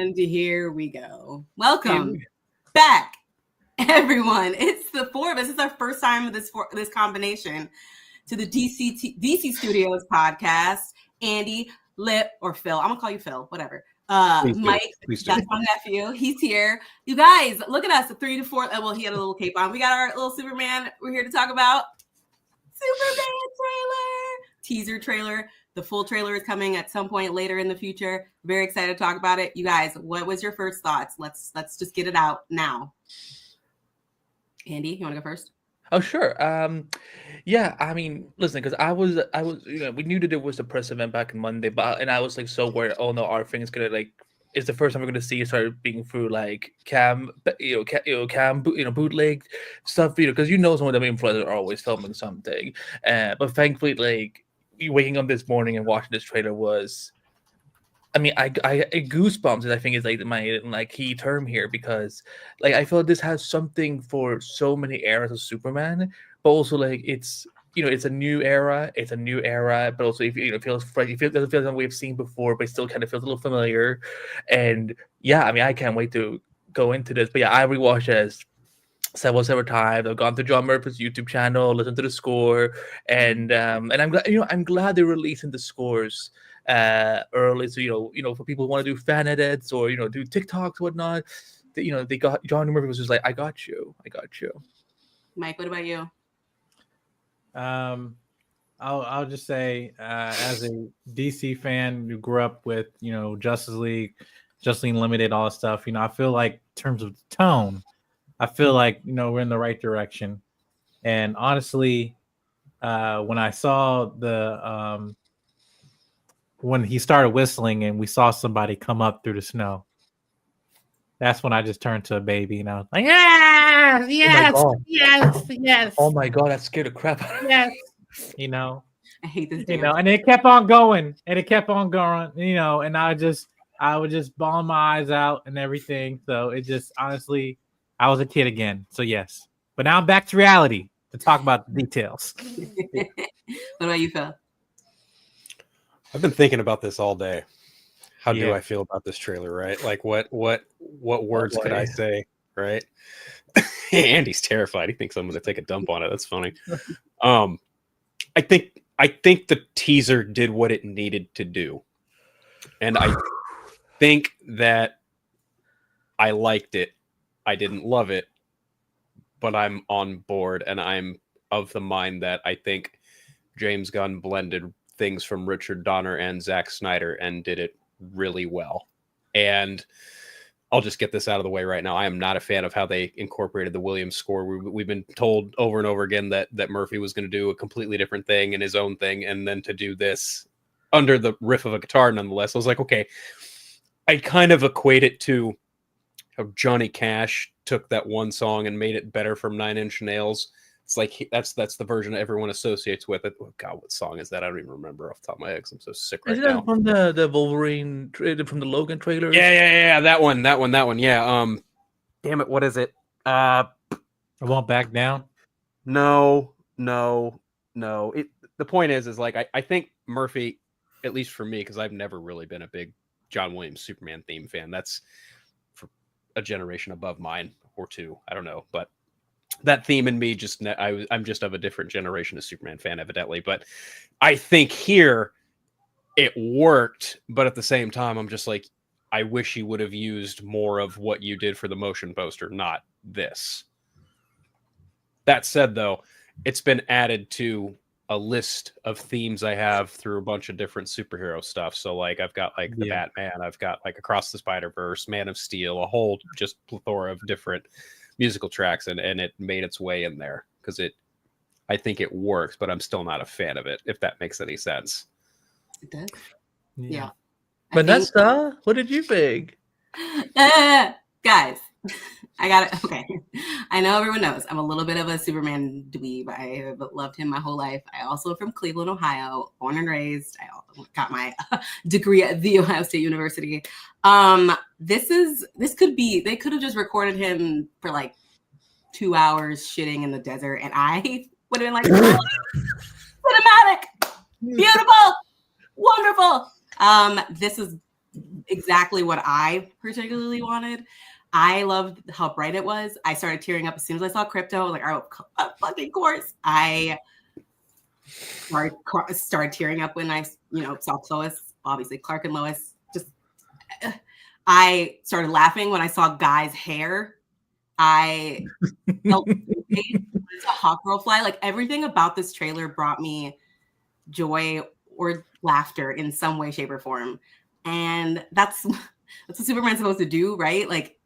And here we go. Welcome back, everyone. It's the four of us. It's our first time with this combination to the DC Studios podcast. Andy, Lip, or Phil. I'm gonna call you Phil. Whatever. Mike, that's my nephew. He's here. You guys, look at us. The 3 to 4. Well, he had a little cape on. We got our little Superman. We're here to talk about Superman trailer, teaser trailer. The full trailer is coming at some point later in the future. Very excited to talk about it. You guys, what was your first thoughts? Let's just get it out now. Andy, you want to go first? Oh, sure. Yeah, I mean, listen, because I was, we knew that there was a press event back on Monday, and I was like so worried. Oh no, our thing is gonna it's the first time we're gonna see it start being through like bootleg stuff, because some of them influencers are always filming something. But thankfully, waking up this morning and watching this trailer was, I mean, I goosebumps, and I think is my key term here, because I feel like this has something for so many eras of Superman, but also it's it's a new era, but also it feels fresh. It doesn't feel like we've seen before, but it still kind of feels a little familiar. And yeah, I mean, I can't wait to go into this. But yeah, I rewatched it several times. I've gone to John Murphy's YouTube channel, listened to the score, and I'm glad I'm glad they're releasing the scores early, so for people who want to do fan edits or do TikToks, whatnot. They got John Murphy was just like, I got you. Mike, what about you? I'll just say, as a DC fan who grew up with Justice League, Justice League Limited, all that stuff, I feel like in terms of tone, I feel like we're in the right direction. And honestly, when I saw the when he started whistling and we saw somebody come up through the snow, that's when I just turned to a baby, and I was like, yes. Oh my god, that scared the crap out of me. Yes. I hate this. And it kept on going, and I would just bawl my eyes out and everything. So it just, honestly, I was a kid again. So yes, but now I'm back to reality to talk about the details. What about you, Phil? I've been thinking about this all day. How do I feel about this trailer, right? Like what words could I say, right? Andy's terrified. He thinks I'm going to take a dump on it. That's funny. I think the teaser did what it needed to do. And I think that I liked it. I didn't love it, but I'm on board, and I'm of the mind that I think James Gunn blended things from Richard Donner and Zack Snyder and did it really well. And I'll just get this out of the way right now. I am not a fan of how they incorporated the Williams score. We've been told over and over again that Murphy was going to do a completely different thing and his own thing, and then to do this under the riff of a guitar nonetheless. I was like, okay, I kind of equate it to how Johnny Cash took that one song and made it better from 9 Inch Nails. It's like that's the version everyone associates with it. Oh God, what song is that? I don't even remember off the top of my head because I'm so sick right now. From the Wolverine, from the Logan trailer? Yeah, that one. Yeah. Damn it, what is it? I Won't Back Down. No. The point is I think Murphy, at least for me, because I've never really been a big John Williams Superman theme fan. That's for a generation above mine or two. I don't know, but that theme in me I'm just of a different generation of Superman fan, evidently. But I think here it worked, but at the same time, I'm just like, I wish you would have used more of what you did for the motion poster, not this. That said, though, it's been added to a list of themes I have through a bunch of different superhero stuff. So I've got the Batman, I've got Across the Spider-Verse, Man of Steel, a whole just plethora of different musical tracks, and it made its way in there because I think it works, but I'm still not a fan of it, if that makes any sense. It does. Yeah. Vanessa, what did you think? Guys, I got it. Okay. I know everyone knows I'm a little bit of a Superman dweeb. I have loved him my whole life. I also am from Cleveland, Ohio, born and raised. I got my degree at The Ohio State University. This could be, they could have just recorded him for 2 hours shitting in the desert, and I would have been like, cinematic, beautiful, wonderful. This is exactly what I particularly wanted. I loved how bright it was. I started tearing up as soon as I saw Crypto. I was like, oh, fucking course. I started tearing up when I, saw Lois. Obviously, Clark and Lois. I started laughing when I saw Guy's hair. I felt a hot girl fly. Like everything about this trailer brought me joy or laughter in some way, shape, or form. And that's what Superman's supposed to do, right? Like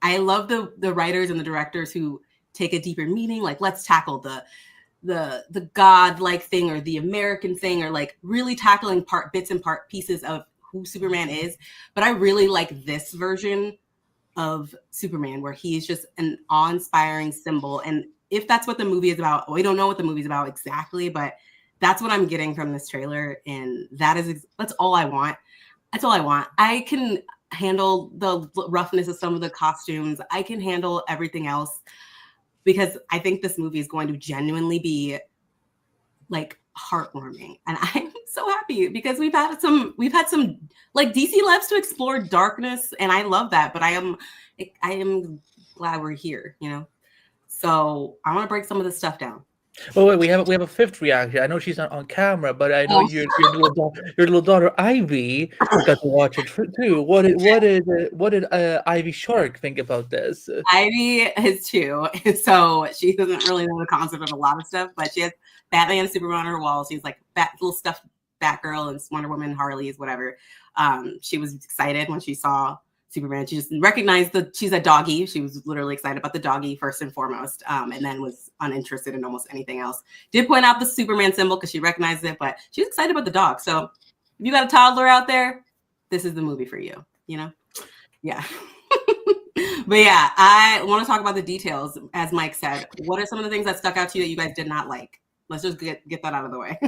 I love the writers and the directors who take a deeper meaning. Like let's tackle the God-like thing or the American thing, or like really tackling bits and pieces of who Superman is. But I really like this version of Superman, where he's just an awe-inspiring symbol. And if that's what the movie is about, we don't know what the movie's about exactly, but that's what I'm getting from this trailer. And that's all I want. That's all I want. I can handle the roughness of some of the costumes. I can handle everything else, because I think this movie is going to genuinely be like heartwarming. And I'm so happy because we've had some like DC loves to explore darkness, and I love that, but I am glad we're here, So I want to break some of this stuff down. Oh wait, we have a fifth reaction. I know she's not on camera, but I know your little daughter Ivy got to watch it too. What did Ivy Shark think about this? Ivy is 2, so she doesn't really know the concept of a lot of stuff, but she has Batman, Superman on her wall. She's like little stuffed Batgirl and Wonder Woman, Harley's, whatever. She was excited when she saw Superman. She just recognized that she's a doggy. She was literally excited about the doggy first and foremost, and then was uninterested in almost anything else. Did point out the Superman symbol because she recognized it, but she was excited about the dog. So if you got a toddler out there, this is the movie for you, Yeah. But yeah, I want to talk about the details. As Mike said, what are some of the things that stuck out to you that you guys did not like? Let's just get that out of the way.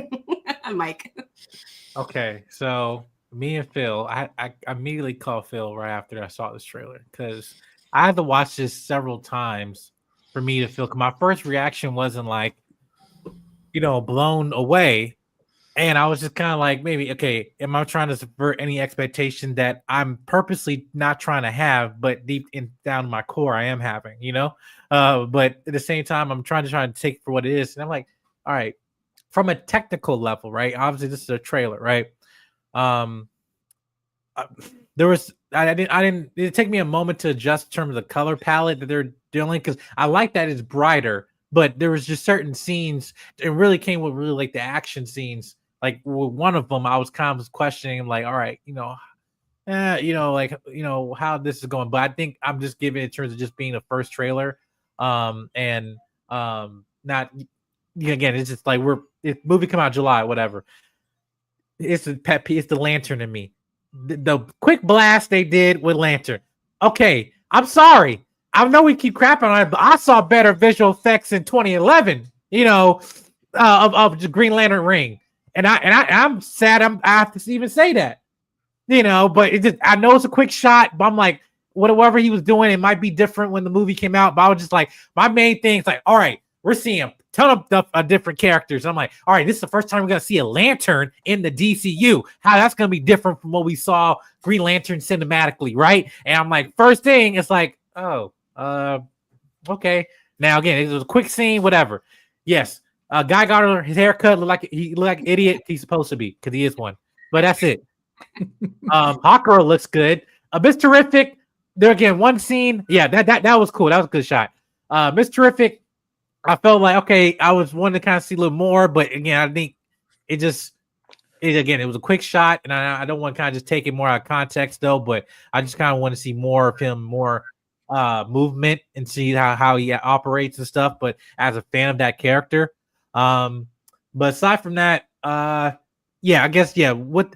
Mike. Okay, so me and Phil, I immediately called Phil right after I saw this trailer, because I had to watch this several times for me to feel. My first reaction wasn't like, blown away. And I was just kind of like, maybe, okay, am I trying to subvert any expectation that I'm purposely not trying to have, but deep down in my core, I am having, but at the same time, I'm trying to take for what it is. And I'm like, all right, from a technical level, right? Obviously, this is a trailer, right? There was I didn't it took me a moment to adjust in terms of the color palette that they're dealing, because I like that it's brighter, but there was just certain scenes. It really came with really like the action scenes. Like one of them, I was kind of questioning, like, all right, how this is going. But I think I'm just giving it in terms of just being the first trailer, not again. It's just like movie come out July, whatever. It's the pet peeve. It's the Lantern in me. The quick blast they did with Lantern. Okay, I'm sorry. I know we keep crapping on it, but I saw better visual effects in 2011. Of the Green Lantern ring, and I'm sad. I have to even say that. But I know it's a quick shot, but I'm like, whatever he was doing, it might be different when the movie came out. But I was just like, my main thing is like, all right, we're seeing a ton of different characters. I'm like, all right, this is the first time we're going to see a Lantern in the DCU. How that's going to be different from what we saw Green Lantern cinematically, right? And I'm like, first thing, it's like, okay. Now, again, it was a quick scene, whatever. Yes, guy got his haircut, looked like an idiot he's supposed to be, because he is one. But that's it. Hawkgirl looks good. Miss Terrific, there again, one scene. Yeah, that was cool. That was a good shot. Miss Terrific, I felt like, okay, I was wanting to kind of see a little more, but again, I think it was a quick shot, and I don't want to kind of just take it more out of context though, but I just kind of want to see more of him, more movement, and see how he operates and stuff. But as a fan of that character, but aside from that, I guess with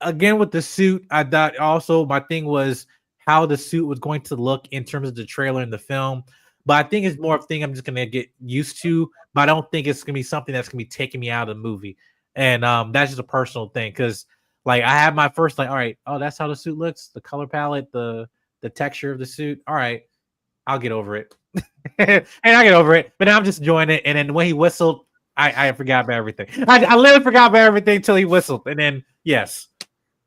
the suit, I thought also my thing was how the suit was going to look in terms of the trailer and the film. But I think it's more of a thing I'm just gonna get used to. But I don't think it's gonna be something that's gonna be taking me out of the movie. And that's just a personal thing, because like I have my first like, all right, oh, that's how the suit looks, the color palette, the texture of the suit. All right, I'll get over it. And I get over it. But now I'm just enjoying it. And then when he whistled, I forgot about everything. I literally forgot about everything until he whistled. And then yes.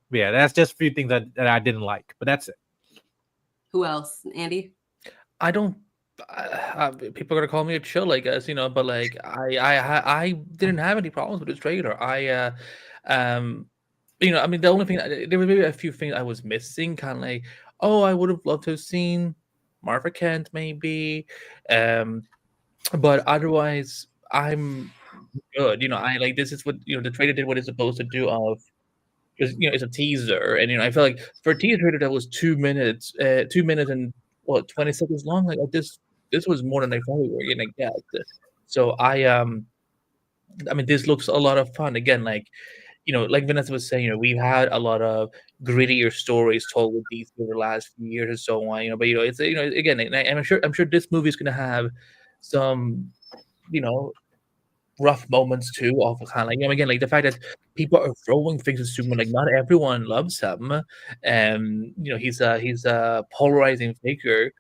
But yeah, that's just a few things that I didn't like, but that's it. Who else? Andy? I don't. People are gonna call me a chill, I guess, but like I didn't have any problems with this trailer. I mean, the only thing there were maybe a few things I was missing, kind of like, oh, I would have loved to have seen Martha Kent maybe, but otherwise I'm good. I like this is what the trailer did what it's supposed to do of. Because it's a teaser, and I feel like for a teaser trailer that was 2 minutes, 2 minutes and 20 seconds long, like this was more than I thought we were gonna get. So I mean, this looks a lot of fun. Again, like like Vanessa was saying, we've had a lot of grittier stories told with these over the last few years and so on. But it's again, and I'm sure this movie is gonna have some rough moments too, of kind of like again, like the fact that people are throwing things at Superman, like not everyone loves him, and he's a polarizing figure.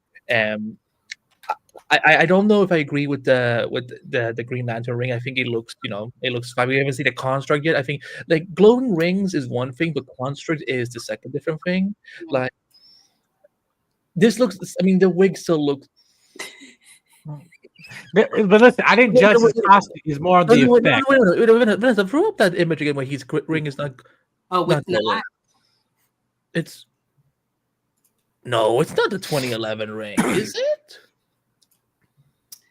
I don't know if I agree with the Green Lantern ring. I think it looks fine. We haven't seen the construct yet. I think like glowing rings is one thing, but construct is the second different thing. Like this looks. I mean, the wig still looks. But listen, I didn't judge his costume. It's more on the effect. Vanessa, throw up that image again where his ring is not. Oh, not it's not. It's no, it's not the 2011 ring, is it?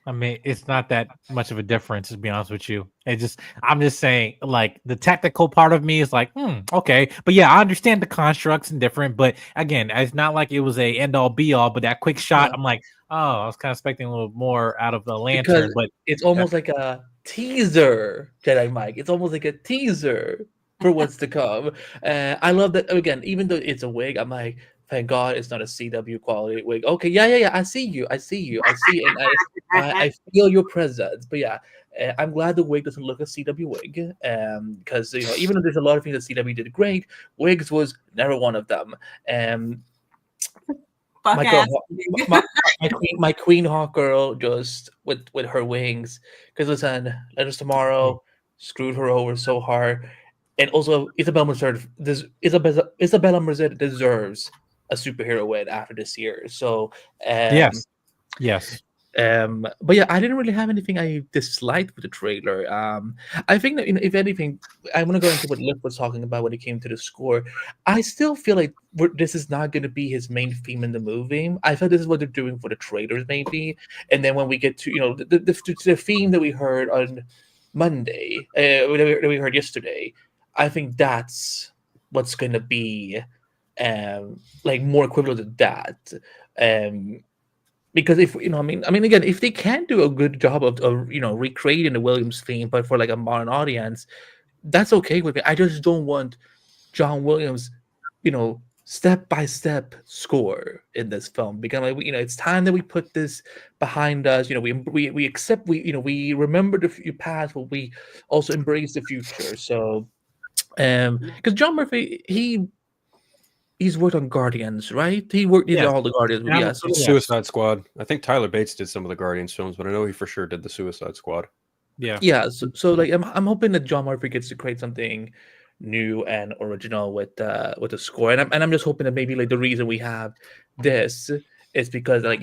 I mean, it's not that much of a difference, to be honest with you. I'm just saying, like, the technical part of me is like, okay. But yeah, I understand the constructs and different, but again, it's not like it was a end all be all, but that quick shot, I'm like, oh, I was kind of expecting a little more out of the lantern, but it's almost like a teaser, Jedi Mike. It's almost like a teaser for what's to come. I love that. Again, even though it's a wig, I'm like, thank God it's not a CW quality wig. Okay, yeah. I see you, and I feel your presence. But yeah, I'm glad the wig doesn't look a CW wig. Because even though there's a lot of things that CW did great, wigs was never one of them. My Queen Hawk girl just with her wings. Because listen, Letters Tomorrow screwed her over so hard. And also, Isabella Merced deserves a superhero win after this year. So yes. But yeah, I didn't really have anything I disliked with the trailer. I think that if anything, I'm gonna go into what Liv was talking about when it came to the score. I still feel like this is not going to be his main theme in the movie. I thought this is what they're doing for the trailers, maybe, and then when we get to the theme that we heard on Monday, that we heard yesterday. I think that's what's going to be like more equivalent to that. Because if I mean again, if they can do a good job of recreating the Williams theme, but for like a modern audience, that's okay with me. I just don't want John Williams, step by step score in this film, because it's time that we put this behind us. We accept, we remember the past, but we also embrace the future. So because John Murphy, he's worked on Guardians, right? He worked in all the Guardians. Yeah, Suicide Squad. I think Tyler Bates did some of the Guardians films, but I know he for sure did the Suicide Squad. Yeah. So like I'm hoping that John Murphy gets to create something new and original with the score, and I'm just hoping that maybe like the reason we have this is because like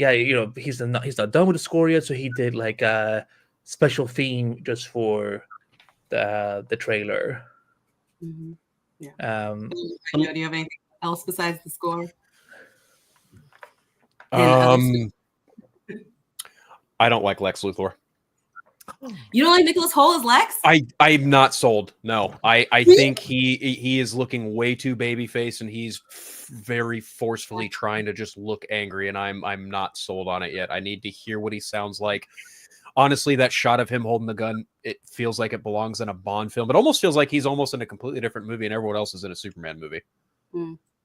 he's not done with the score yet, so he did like a special theme just for the trailer. Mm-hmm. Yeah. Do you have anything else besides the score? I don't like Lex Luthor. You don't like Nicholas Hoult as Lex? I'm not sold. No, I think he is looking way too babyface, and he's very forcefully trying to just look angry, and I'm not sold on it yet. I need to hear what he sounds like. Honestly, that shot of him holding the gun, it feels like it belongs in a Bond film. It almost feels like he's almost in a completely different movie, and everyone else is in a Superman movie.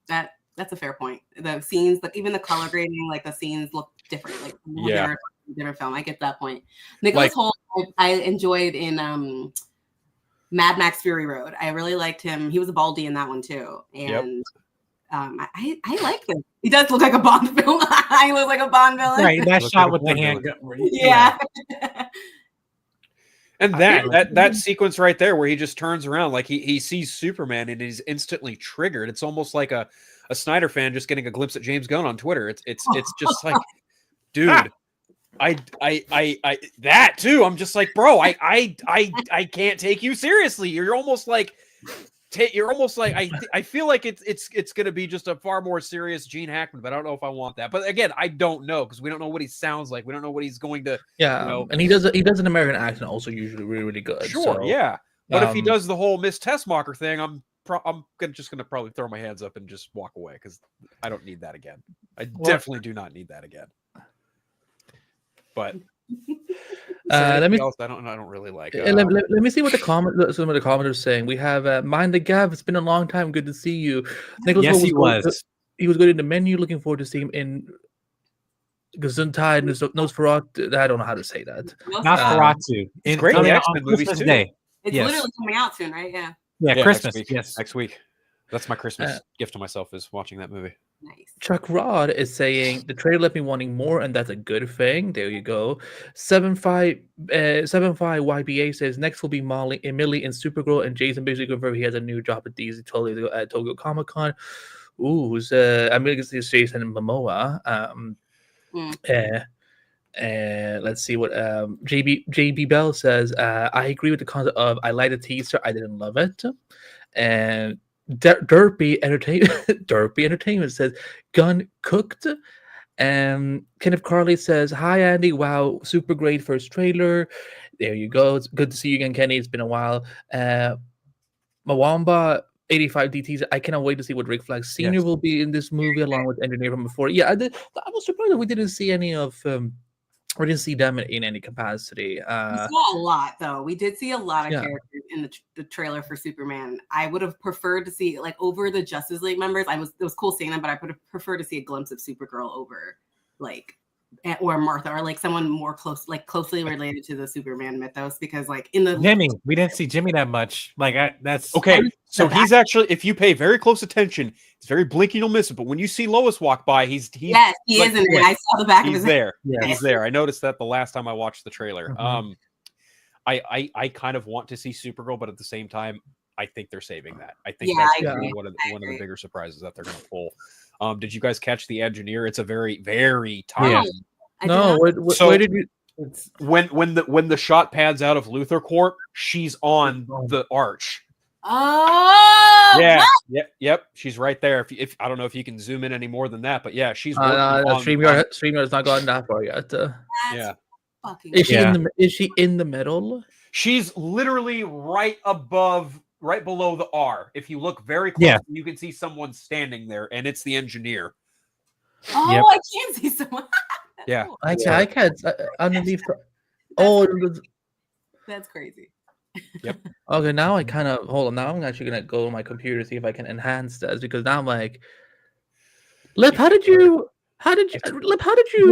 That's a fair point. The scenes, like even the color grading, like the scenes look different. Like different film. I get that point. Nicholas Hoult, I enjoyed in Mad Max Fury Road. I really liked him. He was a Baldy in that one too, and I like him. He does look like a Bond film. He looks like a Bond villain. Right, that shot with the handgun. Yeah. And that sequence right there where he just turns around, like he sees Superman and he's instantly triggered. It's almost like a Snyder fan just getting a glimpse at James Gunn on Twitter. It's just like, dude, I that too. I'm just like, bro, I can't take you seriously. You're almost like I feel like it's going to be just a far more serious Gene Hackman, but I don't know if I want that. But again, I don't know because we don't know what he sounds like. We don't know what he's going to. Yeah, and he does an American accent also usually really, really good. Sure, so, yeah. But if he does the whole Miss Tessmacher thing, I'm just going to probably throw my hands up and just walk away because I don't need that again. I definitely do not need that again. But let me. Else I don't really like. Let me see what some of the commenters saying. We have Mind the Gap. It's been a long time. Good to see you. Nicholas yes, he was. He was good in the menu. Looking forward to seeing him in Gesundheit. Nosferatu. I don't know how to say that. Nosferatu. It's great. Coming The out on X-Men movies Christmas too. Day. It's literally coming out soon, right? Yeah, Christmas. Next week. That's my Christmas gift to myself is watching that movie. Nice. Chuck Rod is saying the trailer left me wanting more, and that's a good thing. There you go. 75 YBA says next will be Millie in Supergirl, and Jason basically confirmed he has a new job at DC Tokyo Comic Con. Ooh, I'm going to see Jason Momoa. Let's see what JB Bell says. I agree with the concept of I like the teaser, I didn't love it. And Derpy Entertainment says Gunn cooked. Kenneth Carley says, hi Andy, wow, super great first trailer. There you go. It's good to see you again, Kenny. It's been a while. Mawamba 85 DTs. I cannot wait to see what Rick Flag Sr. will be in this movie along with Engineer from before. Yeah, I was surprised that we didn't see any of we didn't see them in any capacity. We saw a lot, though. We did see a lot of characters in the trailer for Superman. I would have preferred to see, like, over the Justice League members. It was cool seeing them, but I would have preferred to see a glimpse of Supergirl over, like, or Martha, or like someone more closely related to the Superman mythos. Because, like, in the Jimmy, we didn't see Jimmy that much. Like, that's okay. So he's actually, if you pay very close attention, it's very blinky, you'll miss it. But when you see Lois walk by, he's yes, he is in it. I saw the back of his head. There. Yeah, he's there. I noticed that the last time I watched the trailer. Mm-hmm. I kind of want to see Supergirl, but at the same time, I think they're saving that. I think that's going to be one of the bigger surprises that they're going to pull. Did you guys catch the Engineer? It's a very, very tight. No, where did you? When the shot pans out of Luthor Corp, she's on the arch. Oh, yeah, yep. She's right there. If I don't know if you can zoom in any more than that, but yeah, she's StreamYard has not gotten that far yet. Yeah. Is she in the middle? She's literally right below the R. If you look very close, you can see someone standing there, and it's the Engineer. Oh, yep. I can't see someone. Yeah, cool. I can't underneath. That's crazy. Yep. Okay, now I kind of hold on. Now I'm actually gonna go to my computer to see if I can enhance this because now I'm like, Lip, how did you? Well,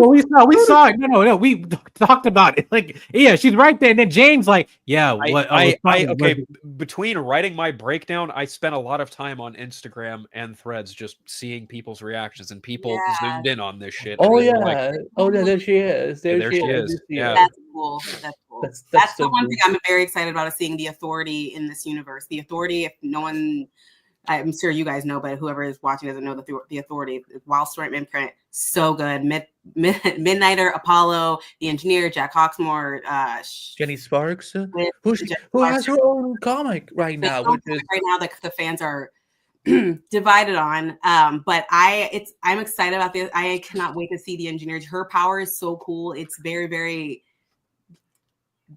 we saw it. No, we talked about it. Like, yeah, she's right there. And then James, like, yeah, what? Between writing my breakdown, I spent a lot of time on Instagram and Threads just seeing people's reactions and people zoomed in on this shit. Oh yeah, there she is. There she is. Yeah, that's cool. That's the one thing I'm very excited about is seeing the Authority in this universe. The Authority, if no one. I'm sure you guys know, but whoever is watching doesn't know the Authority. Wildstorm imprint, so good. Midnighter, Apollo, the Engineer, Jack Hawksmoor, Jenny Sparks, who has her own comic right now. Right now, the fans are divided on. But I'm excited about this. I cannot wait to see the Engineer. Her power is so cool. It's very, very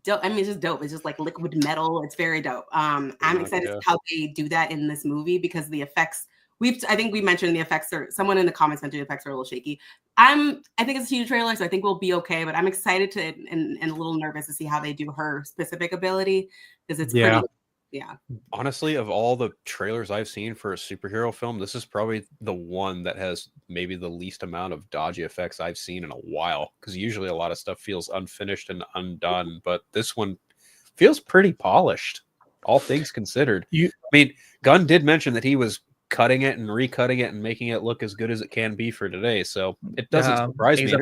dope. I mean, it's just dope. It's just like liquid metal. It's very dope. I'm excited to see how they do that in this movie because the effects. I think we mentioned the effects are. Someone in the comments mentioned the effects are a little shaky. I think it's a huge trailer, so I think we'll be okay. But I'm excited to and a little nervous to see how they do her specific ability because it's pretty. Yeah. Honestly, of all the trailers I've seen for a superhero film, this is probably the one that has maybe the least amount of dodgy effects I've seen in a while. Because usually a lot of stuff feels unfinished and undone, but this one feels pretty polished, all things considered. I mean, Gunn did mention that he was cutting it and recutting it and making it look as good as it can be for today. So it doesn't surprise me.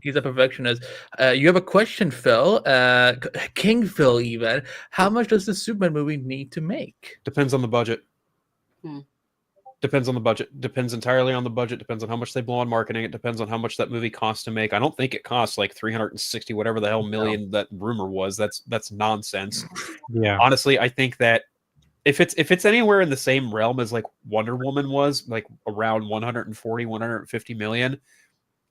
He's a perfectionist. You have a question, Phil. King Phil, even. How much does the Superman movie need to make? Depends on the budget. Depends on the budget. Depends entirely on the budget. Depends on how much they blow on marketing. It depends on how much that movie costs to make. I don't think it costs like 360 whatever the hell million that rumor was. That's nonsense. Yeah. Honestly, I think that if it's anywhere in the same realm as like Wonder Woman was, like around 140, 150 million,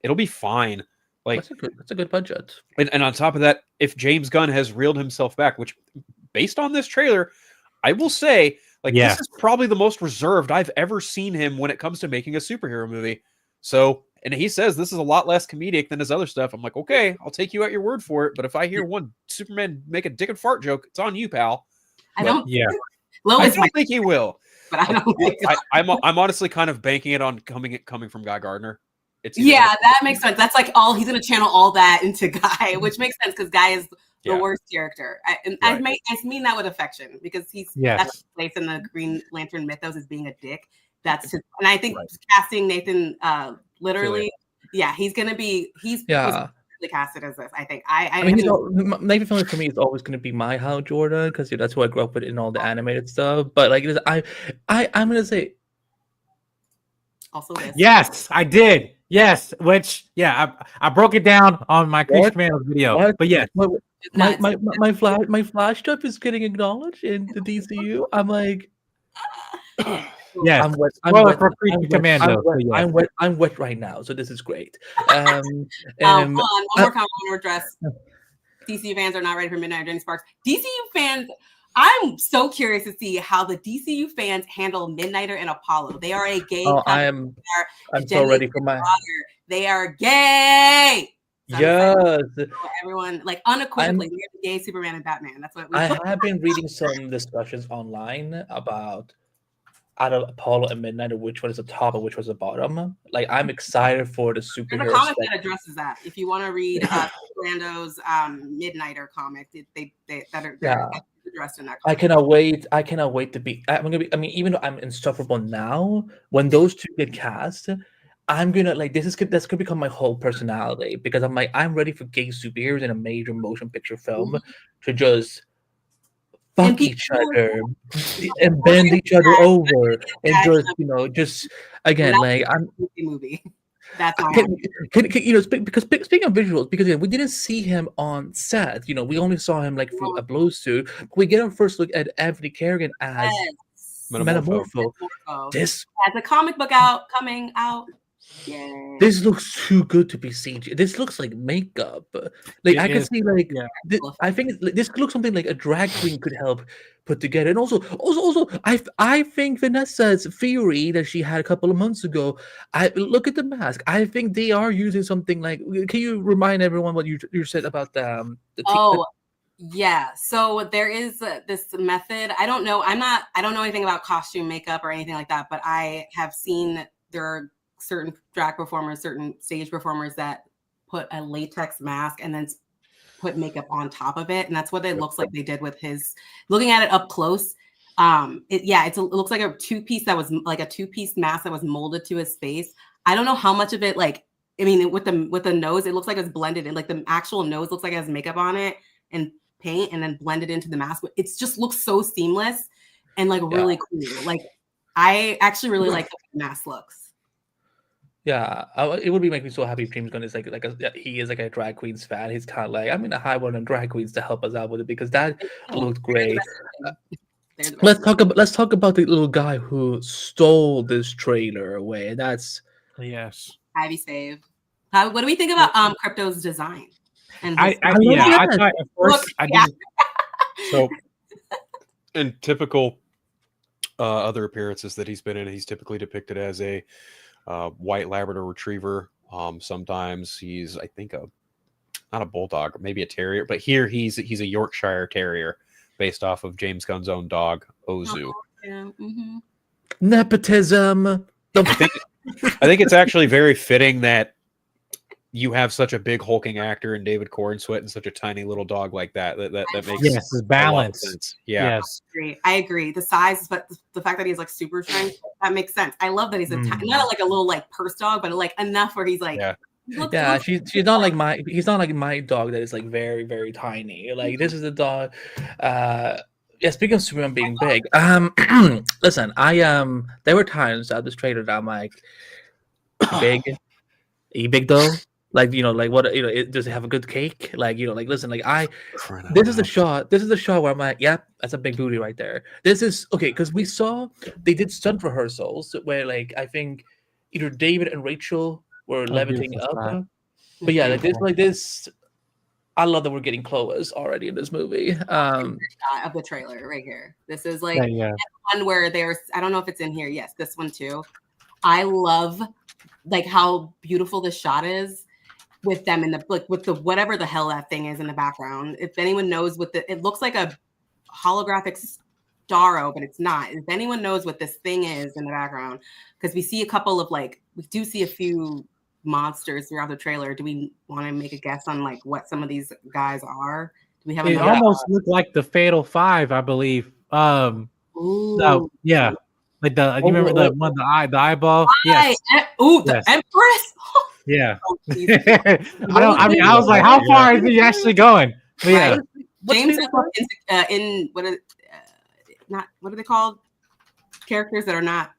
it'll be fine. Like that's a good budget. And on top of that, if James Gunn has reeled himself back, which based on this trailer, I will say, like, this is probably the most reserved I've ever seen him when it comes to making a superhero movie. So, and he says this is a lot less comedic than his other stuff. I'm like, okay, I'll take you at your word for it. But if I hear one Superman make a dick and fart joke, it's on you, pal. I don't. Yeah. I don't think he will. But I don't think I'm honestly kind of banking it on coming from Guy Gardner. That makes sense. That's like he's going to channel all that into Guy, which makes sense because Guy is the worst character. I mean that with affection because that's his place in the Green Lantern mythos as being a dick. That's his, and I think casting Nathan literally, he's going to be he's casted as this. I think Nathan Fillion for me is always going to be my Hal Jordan because that's who I grew up with in all the animated stuff. But like I'm going to say also this. Yes, I did. Yes, which I broke it down on my Chris Commando video. But yes, my flash stuff is getting acknowledged in the DCU. I'm like, yes, I'm wet right now, so this is great. One more comment, one more address. DCU fans are not ready for Midnight Jenny Sparks. DCU fans. I'm so curious to see how the DCU fans handle Midnighter and Apollo. They are a gay. I'm so ready for my. They are gay. So yes, everyone like unequivocally, we're the gay Superman and Batman. That's what I have been reading some discussions online about out of Apollo and Midnighter, which one is the top and which was the bottom. Like I'm excited for the superhero. There's a comic that addresses that. If you want to read Brando's Midnighter comic, they're addressed in that comic. I cannot wait to be. Even though I'm insufferable now, when those two get cast, I'm gonna like that's gonna become my whole personality because I'm ready for gay superheroes in a major motion picture film to just fuck each other and bend each other over and just again like I'm movie. That's all. Because speaking of visuals, because we didn't see him on set. We only saw him like through a blue suit. We get our first look at Anthony Kerrigan as Metamorpho. This has a comic book coming out. Yeah. This looks too good to be CG. This looks like makeup. Like I can see, like I think this looks something like a drag queen could help put together. And also, I think Vanessa's theory that she had a couple of months ago. I look at the mask. I think they are using something like. Can you remind everyone what you said about the yeah. So there is this method. I don't know. I don't know anything about costume makeup or anything like that. But I have seen there are certain drag performers, certain stage performers that put a latex mask and then put makeup on top of it. And that's what it looks like they did with his, looking at it up close. It looks like a two-piece mask that was molded to his face. I don't know how much of it, with the nose, it looks like it's blended in, like the actual nose looks like it has makeup on it and paint and then blended into the mask. It just looks so seamless and really cool. Like I actually really like the mask looks. Yeah, it would be making me so happy if James Gunn is he is like a drag queens fan. He's kind of like, I'm gonna hire one of drag queens to help us out with it because that looked great. Let's talk about the little guy who stole this trailer away. That's Ivy Save. What do we think about Crypto's design? And I thought at first So, in typical other appearances that he's been in, he's typically depicted as a white Labrador Retriever. Sometimes he's, I think, not a bulldog, maybe a terrier, but here he's a Yorkshire Terrier based off of James Gunn's own dog, Ozu. Nepotism. I think it's actually very fitting that you have such a big hulking actor in David Corenswet and such a tiny little dog like that makes Yes, it's balance. sense. Yeah. Yes. I agree. The size, but the fact that he's like super strength, that makes sense. I love that he's not like a little like purse dog, but like enough where he's like, yeah, she's not like he's not like my dog that is like very, very tiny. Like this is a dog. Yeah, speaking of Superman being big, listen, there were times at this trailer that I'm like, big, are you big though? Like, like what, does it have a good cake? Like, like, listen, like this is the shot where I'm like, yep, that's a big booty right there. This is okay, because we saw they did stunt rehearsals where like I think either David and Rachel were levitating up. But yeah, like this, I love that we're getting Clovis already in this movie. Of the trailer right here. This is like one where I don't know if it's in here. Yes, this one too. I love like how beautiful the shot is with them in the with the whatever the hell that thing is in the background. If anyone knows it looks like a holographic Starro, but it's not. If anyone knows what this thing is in the background, because we see a couple of we do see a few monsters throughout the trailer. Do we want to make a guess on like what some of these guys are? Do we have? It almost looked like the Fatal Five, I believe. So, yeah, like you remember the one, the eyeball? Yes. The Empress. Yeah. I was like, how far is he actually going? But yeah. James in what are they called? Characters that are not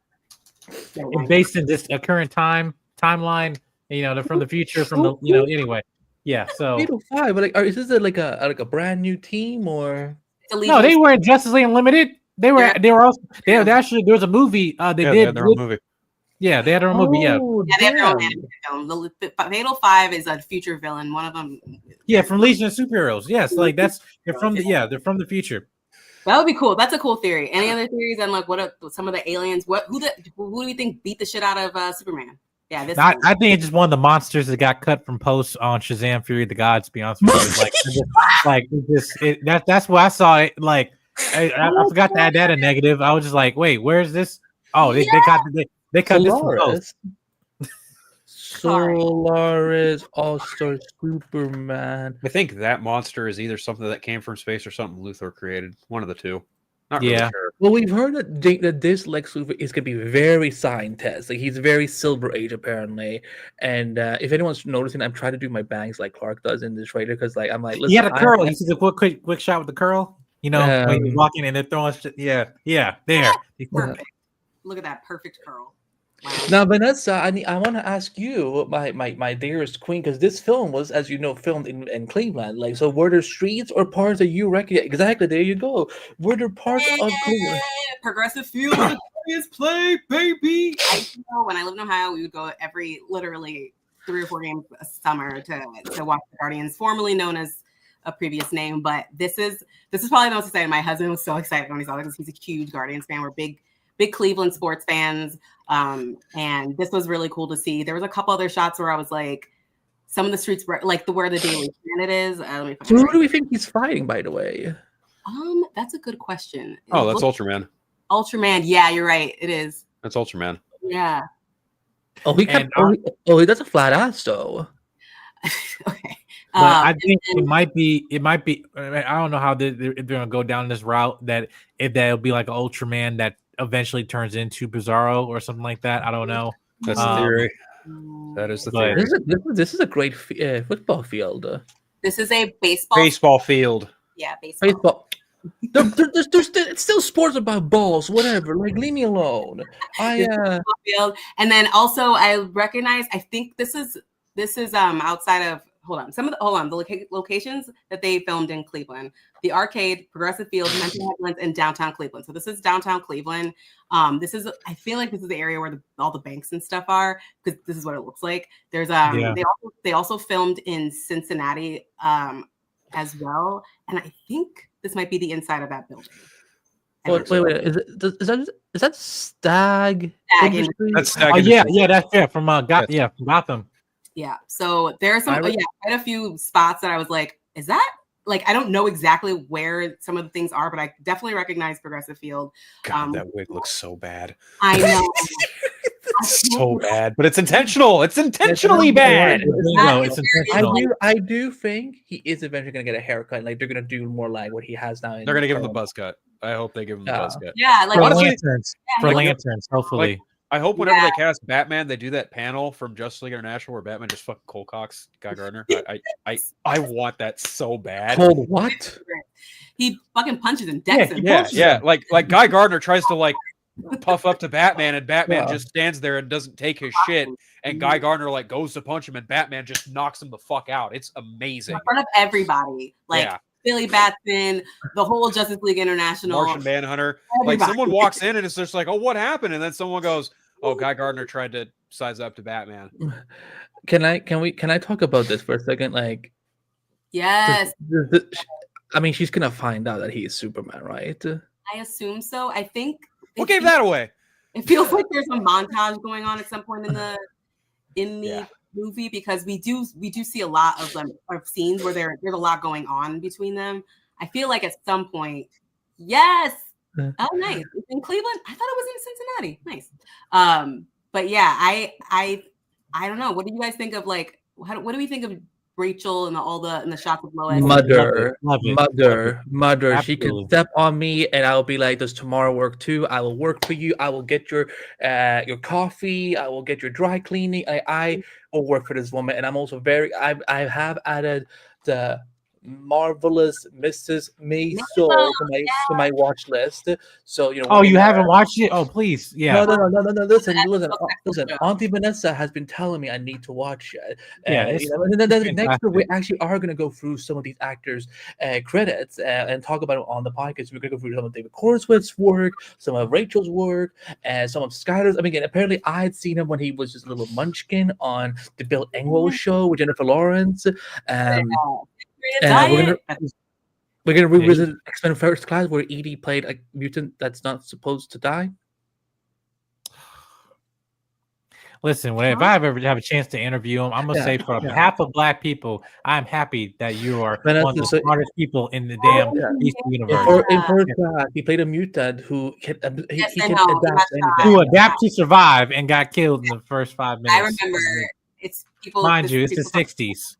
based in this current timeline. They're from the future, from the anyway. Yeah. So Fatal Five, but is this like a brand new team or? No, they were in Justice League Unlimited. They were also actually there was a movie. They had their own movie. Yeah, they had their own movie. Yeah, they have their own film. The Fatal Five is a future villain. One of them. Yeah, from Legion of Superheroes. Yes, like they're from the future. That would be cool. That's a cool theory. Any other theories on like what are some of the aliens? Who do you think beat the shit out of Superman? Yeah, I think it's just one of the monsters that got cut from posts on Shazam: Fury of the Gods. To be honest with you, that's why I saw it. Like I forgot to add that a negative. I was just like, wait, where's this? Oh, they cut this from posts. Solaris All-Star Superman. I think that monster is either something that came from space or something Luthor created. One of the two. Not really sure. Well, we've heard that this Lex Luthor is going to be very scientist. Like he's very Silver Age apparently. And if anyone's noticing, I'm trying to do my bangs like Clark does in the trailer because like I'm like, listen, he had a curl. You see the quick shot with the curl. When he's walking and they're throwing shit. Yeah, there. Perfect. Look at that perfect curl. Wow. Now, Vanessa, I want to ask you, my dearest queen, because this film was, as you know, filmed in Cleveland. Like, so were there streets or parts that you recognize? Exactly, there you go. Were there parts of Cleveland? Progressive Field, play, baby. When I lived in Ohio, we would go every literally 3 or 4 games a summer to watch the Guardians, formerly known as a previous name. But this is probably the most exciting. My husband was so excited when he saw this because he's a huge Guardians fan. We're big Cleveland sports fans. And this was really cool to see. There was a couple other shots where I was like, some of the streets were like where the Daily Planet is. So who do we think he's fighting, by the way? That's a good question. That's Ultraman. Ultraman, yeah, you're right. It is. That's Ultraman. Yeah. That's a flat ass though. Okay. I think it might be. I don't know how they're gonna go down this route. That that'll be like an Ultraman that eventually turns into Bizarro or something like that. I don't know. That's the theory. That is the theory. This is a great football field. This is a baseball field. Yeah, baseball. It's still sports about balls, whatever. Like, leave me alone. Field. And then also, I recognize. I think this is outside of. Hold on. The locations that they filmed in Cleveland: the Arcade, Progressive Field, Mental Headlands, and downtown Cleveland. So this is downtown Cleveland. I feel like this is the area where all the banks and stuff are, because this is what it looks like. There's they also filmed in Cincinnati as well, and I think this might be the inside of that building. Wait. Is that Stag? That's Stag. From Gotham. Yeah, so there are quite a few spots that I was like, is that like, I don't know exactly where some of the things are, but I definitely recognize Progressive Field. God, that wig looks so bad. I know. so bad, but it's intentional. It's intentionally bad. It's intentional. I do think he is eventually going to get a haircut. Like they're going to do more like what he has now. They're going to give him the buzz cut. I hope they give him the buzz cut. Yeah, like for honestly, lanterns, hopefully. Like, I hope whenever they cast Batman, they do that panel from Justice League International where Batman just fucking cold cocks Guy Gardner. I want that so bad. Cold what? He fucking punches and decks him. Yeah. Like Guy Gardner tries to like puff up to Batman, and Batman just stands there and doesn't take his shit. And Guy Gardner like goes to punch him, and Batman just knocks him the fuck out. It's amazing in front of everybody. Like Billy Batson, the whole Justice League International, Martian Manhunter. Like someone walks in and it's just like, oh, what happened? And then someone goes, oh, Guy Gardner tried to size up to Batman. Can I talk about this for a second? Like, yes. I mean, she's gonna find out that he is Superman, right? I assume so. I think. What gave that away? It feels like there's a montage going on at some point in the movie, because we do see a lot of them of scenes where there's a lot going on between them. I feel like at some point, yes. Oh, nice. It's in Cleveland. I thought it was in Cincinnati. Nice. But yeah, I don't know. What do you guys think of like? What do we think of Rachel and the shots of Lois? Mother. Absolutely. She can step on me, and I'll be like, "Does tomorrow work too? I will work for you. I will get your coffee. I will get your dry cleaning. I will work for this woman." And I'm also I have added the marvelous Mrs. Maisel to my watch list. So you haven't watched it? Oh, please, yeah. No. Listen. Auntie Vanessa has been telling me I need to watch it. Next week we actually are going to go through some of these actors' credits and talk about it on the podcast. We're going to go through some of David Cornsworth's work, some of Rachel's work, and some of Skyler's. I mean, apparently I had seen him when he was just a little munchkin on the Bill Engvall show with Jennifer Lawrence. We're gonna revisit X-Men First Class, where Edie played a mutant that's not supposed to die. Listen, if I ever have a chance to interview him, I'm gonna say for behalf of Black people, I'm happy that you are one of the smartest people in the damn DC universe. In First Class, he played a mutant who can adapt anything. Who adapt to survive and got killed in the first 5 minutes. I remember it's people. Mind you, it's the 60s.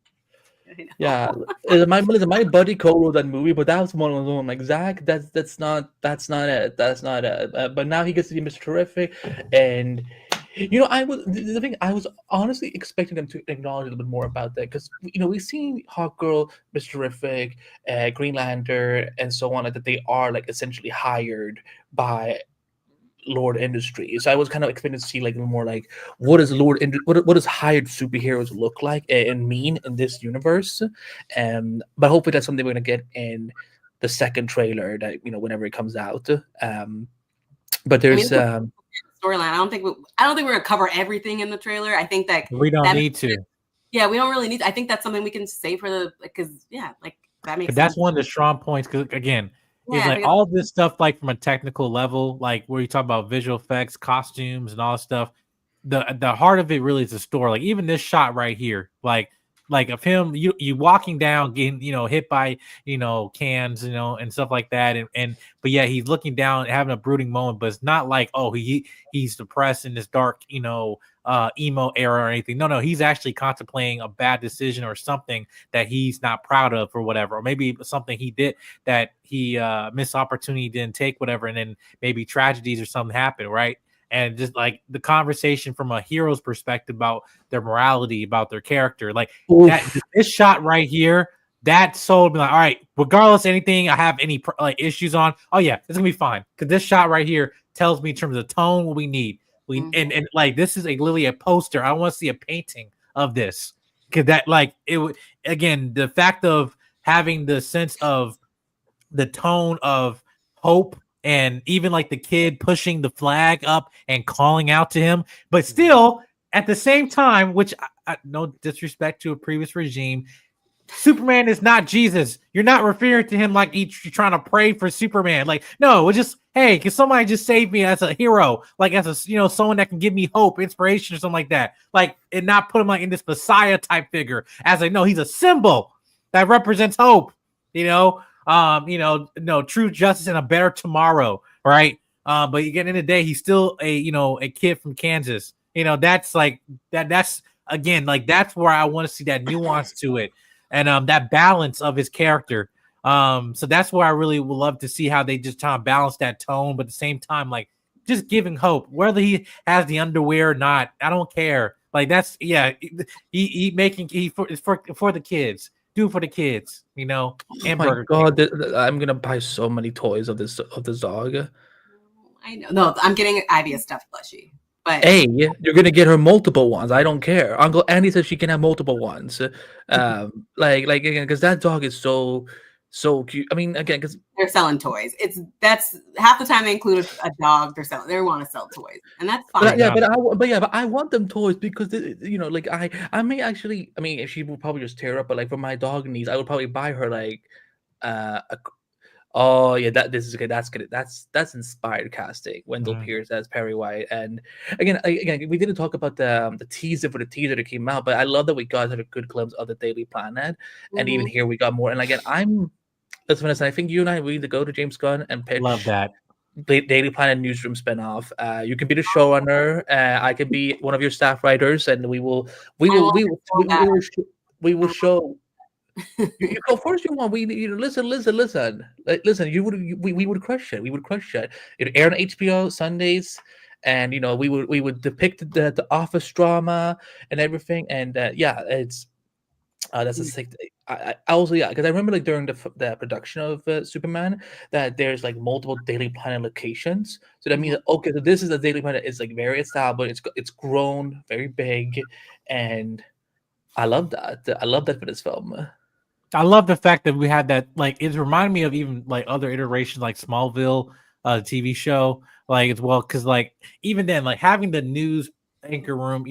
Yeah, my buddy co-wrote that movie, but that was one of them. Like, Zach, that's not it. But now he gets to be Mr. Terrific, and I was honestly expecting them to acknowledge a little bit more about that, because we've seen Hawkgirl, Mr. Terrific, Green Lantern, and so on, that they are like essentially hired by Lord Industry. So I was kind of expecting to see like more like what does hired superheroes look like and mean in this universe. But hopefully that's something we're gonna get in the second trailer that whenever it comes out. But there's storyline. I don't think we're gonna cover everything in the trailer. I think that we don't need to. Yeah, we don't really need to. I think that's something we can save for that makes sense. That's one of the strong points, because again, it's like all this stuff, like from a technical level, like where you talk about visual effects, costumes, and all this stuff. The heart of it really is the story. Like even this shot right here, like of him, you walking down, getting hit by cans, and stuff like that, but yeah, he's looking down, having a brooding moment, but it's not like he's depressed in this dark emo era or anything. No, he's actually contemplating a bad decision or something that he's not proud of or whatever, or maybe something he did that he missed opportunity, didn't take, whatever, and then maybe tragedies or something happened, right? And just like the conversation from a hero's perspective about their morality, about their character, like this shot right here, that sold me like, all right, regardless of anything I have any issues on, oh yeah, it's gonna be fine, because this shot right here tells me in terms of tone what we need. And like this is literally a poster. I want to see a painting of this, because that again, the fact of having the sense of the tone of hope, and even like the kid pushing the flag up and calling out to him, but still at the same time, which no disrespect to a previous regime, Superman is not Jesus. You're not referring to him like you're trying to pray for Superman. Like, no, it's just, hey, can somebody just save me as a hero? Like as a someone that can give me hope, inspiration, or something like that. Like, and not put him like in this Messiah type figure. As no, he's a symbol that represents hope. True justice and a better tomorrow, right? But again, in the day, he's still a kid from Kansas, That's like that's again, like that's where I want to see that nuance to it, and that balance of his character. So that's where I really would love to see how they just kind of balance that tone, but at the same time, like just giving hope, whether he has the underwear or not, I don't care. Like that's he making for the kids, do it for the kids, and Oh my God, I'm gonna buy so many toys of this dog. I know. No, I'm getting Ivy a stuffed plushie. But Hey, you're gonna get her multiple ones. I don't care. Uncle Andy says she can have multiple ones. Like again, because that dog is so cute. I mean, again, because they're selling toys. That's half the time they include a dog. They want to sell toys, and that's fine. But I want them toys because like I may actually. I mean, she will probably just tear up. But like for my dog needs, I would probably buy her like a. Oh yeah, this is good. That's good. That's inspired casting. Wendell Pierce as Perry White, and again, we didn't talk about the teaser for the teaser that came out, but I love that we got a good glimpse of the Daily Planet, and even here we got more. And again, let's Vanessa, I think you and I need to go to James Gunn and pitch. Love that. Daily Planet newsroom spinoff. You can be the showrunner. I can be one of your staff writers, and we will show. Of course you want. Listen. We would crush it. We would crush it. It aired on HBO Sundays, and we would depict the office drama and everything. And it's that's a sick. I also because I remember like during the production of Superman that there's like multiple Daily Planet locations. So that means okay, so this is a Daily Planet. It's like very established. It's grown very big, and I love that. I love that for this film. I love the fact that we had that, like, it's reminding me of even like other iterations like Smallville TV show, like as well, because like even then, like having the news anchor room,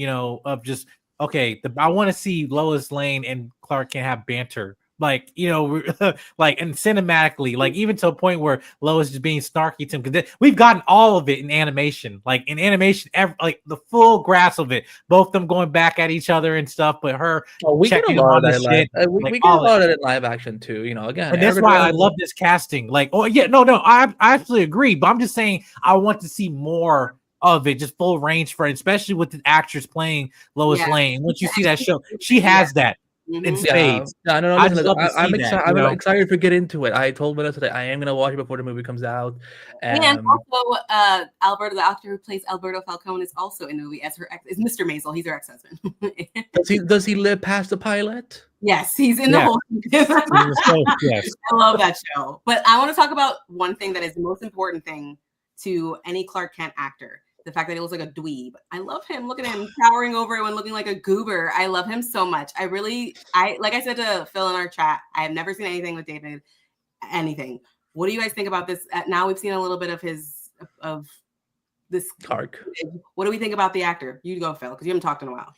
of just okay, I want to see Lois Lane and Clark Kent have banter, like like and cinematically, like even to a point where Lois is being snarky to him, because we've gotten all of it in animation, like like the full grasp of it, both them going back at each other and stuff, but her we get a lot of that we get a lot of it live action too, again, and that's why I love this casting. Like, I absolutely agree, but I'm just saying I want to see more of it, just full range for it, especially with the actress playing Lois Lane. Once you see that show, she has that in spades. No, I'm excited. I'm excited to get into it. I told Vanessa that I am gonna watch it before the movie comes out. And also, Alberto, the actor who plays Alberto Falcone, is also in the movie as her ex. Is Mr. Maisel? He's her ex-husband. Does he live past the pilot? Yes, he's in the whole. Yes, I love that show. But I want to talk about one thing that is the most important thing to any Clark Kent actor. The fact that he looks like a dweeb. I love him. Look at him towering over everyone, looking like a goober. I love him so much. I like I said to Phil in our chat, I have never seen anything with David, anything. What do you guys think about this? Now we've seen a little bit of this arc. What do we think about the actor? You go, Phil, because you haven't talked in a while.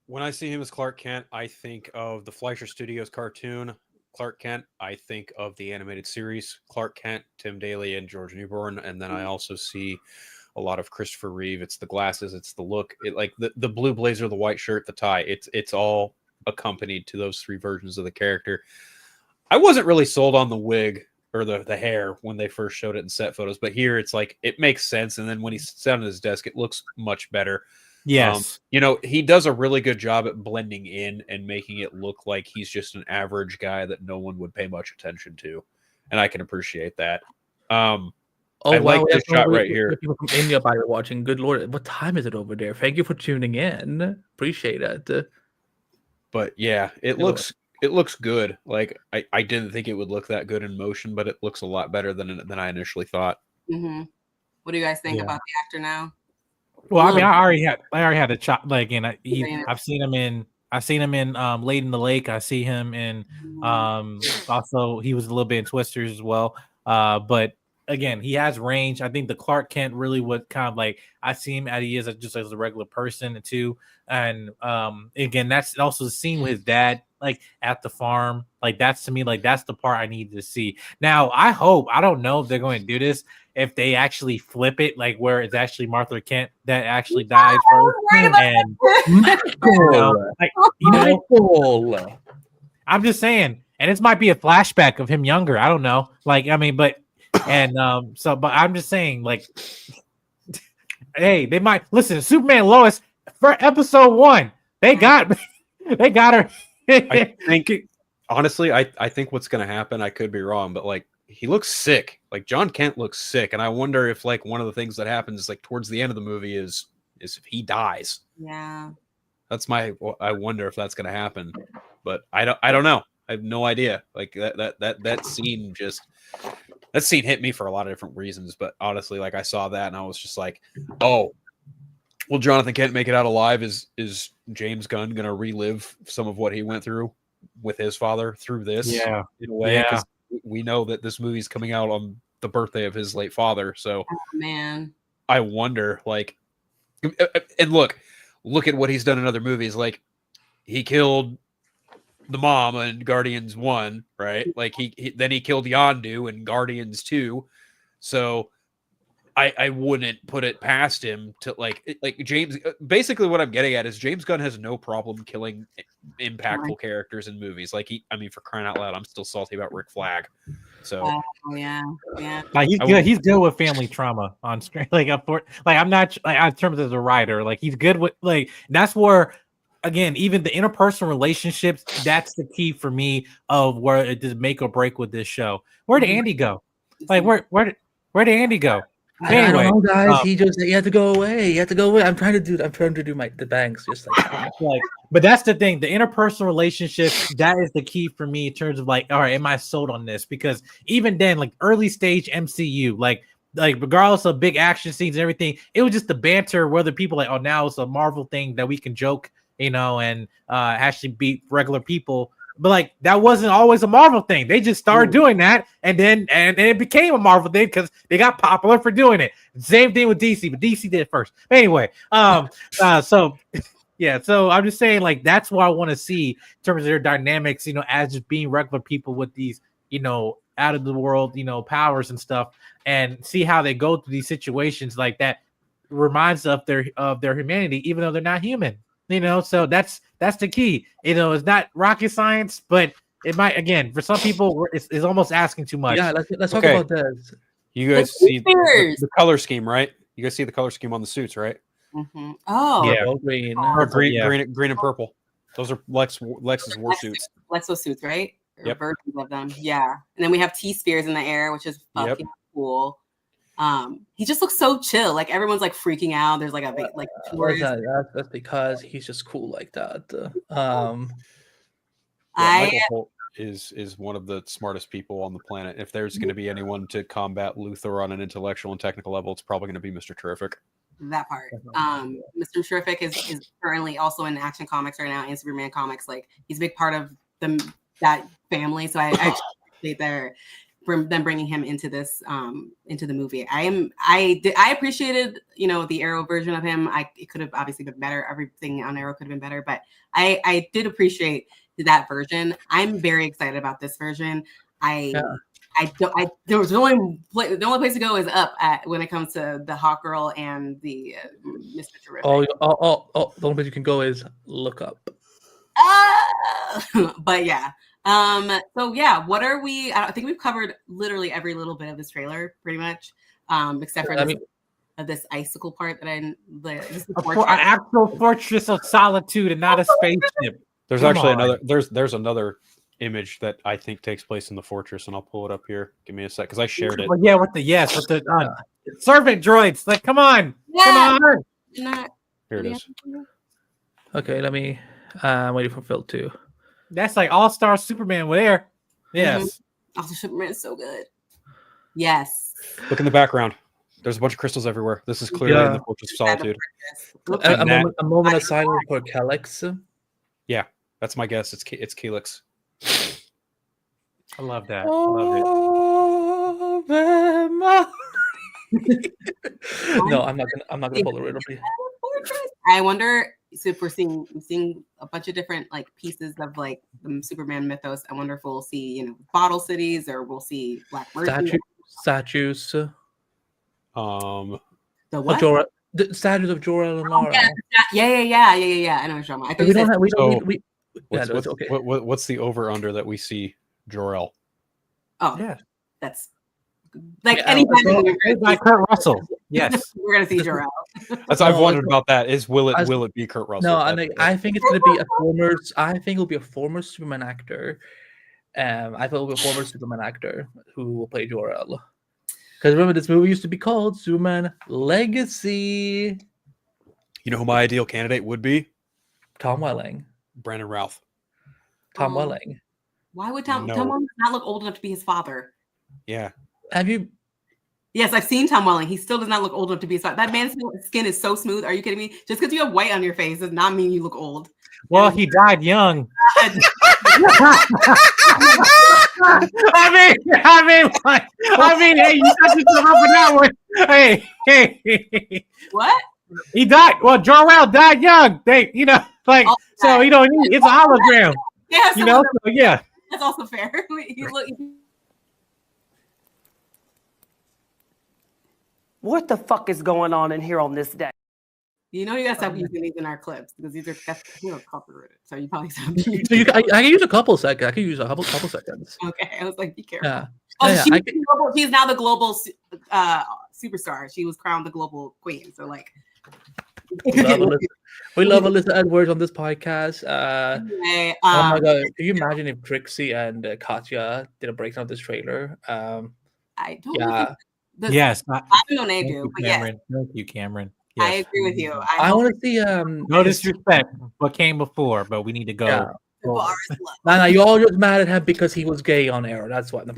When I see him as Clark Kent, I think of the Fleischer Studios cartoon Clark Kent. I think of the animated series Clark Kent, Tim Daly, and George Newbern, and then I also see a lot of Christopher Reeve. It's the glasses, it's the look, like the blue blazer, the white shirt, the tie. It's all accompanied to those three versions of the character. I wasn't really sold on the wig or the hair when they first showed it in set photos, but here it's like it makes sense. And then when he sits down at his desk, it looks much better. Yes. He does a really good job at blending in and making it look like he's just an average guy that no one would pay much attention to. And I can appreciate that. I like this shot right here. People from India by watching. Good Lord. What time is it over there? Thank you for tuning in. Appreciate it. But yeah, it looks good. Like I didn't think it would look that good in motion, but it looks a lot better than I initially thought. Mm-hmm. What do you guys think about the actor now? Well, I mean, I already had a chop. Like, and I've seen him in Late in the Lake. I see him in also he was a little bit in Twisters as well. But again, he has range. I think the Clark Kent really would kind of like I see him as he is just as a regular person too. And again, that's also the scene with his dad, like at the farm. Like that's to me, like that's the part I need to see. Now, I don't know if they're going to do this. If they actually flip it, like where it's actually Martha Kent that actually dies first, and I'm just saying, and this might be a flashback of him younger. I don't know, like I mean, but I'm just saying, like Hey, they might listen. Superman and Lois for episode 1. They got her. I think honestly, I think what's going to happen. I could be wrong, but like he looks sick. Like John Kent looks sick, and I wonder if like one of the things that happens like towards the end of the movie is if he dies. Yeah. That's I wonder if that's going to happen, but I don't know. I have no idea. Like that scene hit me for a lot of different reasons, but honestly, like I saw that and I was just like, oh, will Jonathan Kent make it out alive? Is James Gunn going to relive some of what he went through with his father through this? Yeah, in a way, because we know that this movie's coming out on the birthday of his late father. So, man, I wonder, like, and look at what he's done in other movies. Like, he killed the mom in Guardians 1, right? Like then he killed Yondu in Guardians 2. So I wouldn't put it past him to like James. Basically, what I'm getting at is James Gunn has no problem killing impactful characters in movies. Like for crying out loud, I'm still salty about Rick Flag. So yeah. Like he's good. He's good with family trauma on screen. Like I'm not like in terms of the writer. Like he's good with like that's where. Again, even the interpersonal relationships, that's the key for me of where it does make or break with this show. Where did Andy go? Like, where did Andy go? Anyway, I don't know, guys. He had to go away. He had to go away. I'm trying to do the banks just like but that's the thing. The interpersonal relationships, that is the key for me in terms of like, all right, am I sold on this? Because even then, like early stage MCU, like regardless of big action scenes and everything, it was just the banter, whether people like, oh, now it's a Marvel thing that we can joke, and actually beat regular people. But like that wasn't always a Marvel thing. They just started doing that, and then it became a Marvel thing because they got popular for doing it. Same thing with DC, but DC did it first. But anyway, so yeah, so I'm just saying like that's what I want to see in terms of their dynamics, as just being regular people with these, out of the world, powers and stuff, and see how they go through these situations like that. Reminds of their humanity, even though they're not human. So that's the key. It's not rocket science, but it might, again, for some people, it's almost asking too much. Yeah, let's talk about this. You guys see the color scheme, right? You guys see the color scheme on the suits, right? Mm-hmm. Oh, yeah, green, green and purple. Those are Lex's war suits. Lexo suits, right? Yep. Versions of them. Yeah, and then we have T-spheres in the air, which is fucking cool. He just looks so chill. Like everyone's like freaking out. There's like a big like that's because he's just cool like that. Michael Holt is one of the smartest people on the planet. If there's going to be anyone to combat Luthor on an intellectual and technical level, it's probably going to be Mr. Terrific. That part. Mr. Terrific is currently also in Action Comics right now and Superman comics. Like he's a big part of that family. So I appreciate them bringing him into this into the movie. I appreciated the Arrow version of him. It could have obviously been better. Everything on Arrow could have been better, but I did appreciate that version. I'm very excited about this version. There was the only place to go is up when it comes to the Hawk Girl and the Mr. Terrific. The only place you can go is look up. But yeah. So yeah, what are we? I think we've covered literally every little bit of this trailer, pretty much, except for this icicle part that an actual fortress of solitude and not a spaceship. There's actually another. There's another image that I think takes place in the fortress, and I'll pull it up here. Give me a sec, because I shared it. Well, yeah, with the servant droids. Like, come on. Here it is. Okay, let me. I'm waiting for Phil too. That's like All-Star Superman there. Yes. Mm-hmm. Also, Superman is so good. Yes. Look in the background. There's a bunch of crystals everywhere. This is clearly in the Fortress of Solitude. A moment of silence for Calyx. Yeah, that's my guess. It's Calyx. I love that. No, I'm not gonna pull the riddle. I wonder. So if we're seeing a bunch of different like pieces of like the Superman mythos, I wonder if we'll see bottle cities or we'll see black statues. The what? The statues of Jor-El and Lara. Yeah. I know what you're talking about. What's the over under that we see Jor-El? Oh yeah, that's like anybody like Kurt Russell. Yes. We're gonna see Jor-El. That's I've wondered about that. Will it be Kurt Russell? No, I think it's gonna be a former. I think it'll be a former Superman actor. I thought it'll be a former Superman actor who will play Jor-El. Because remember, this movie used to be called Superman Legacy. You know who my ideal candidate would be? Tom Welling. Brandon Routh. Tom Welling. Why would Tom No. Welling not look old enough to be his father? Yeah. Have you? Yes, I've seen Tom Welling. He still does not look old enough to be his father. That man's skin is so smooth. Are you kidding me? Just because you have white on your face does not mean you look old. Well, he died young. I mean, hey, you shut yourself up for that one. Hey. What? He died. Well, Jor-El died young. So you know, it's a hologram. Yeah, You know, so yeah. that's also fair. What the fuck is going on in here on this day? You know, you gotta stop using these in our clips because these are copyrighted. So you probably stop. So I can use a couple seconds. I can use a couple seconds. Okay, I was like, be careful. Yeah. Oh, Yeah, she's now the global superstar. She was crowned the global queen. So like, we love Alyssa Edwards on this podcast. anyway, Oh my god! Can you imagine if Trixie and Katya did a breakdown of this trailer? I don't. Yeah. Yes. I don't know they do, but yes, Thank you, Cameron. I Yes. agree with you. I want to see No disrespect what came before, but we need to go. Yeah. No, you all just mad at him because he was gay on air. That's what. No,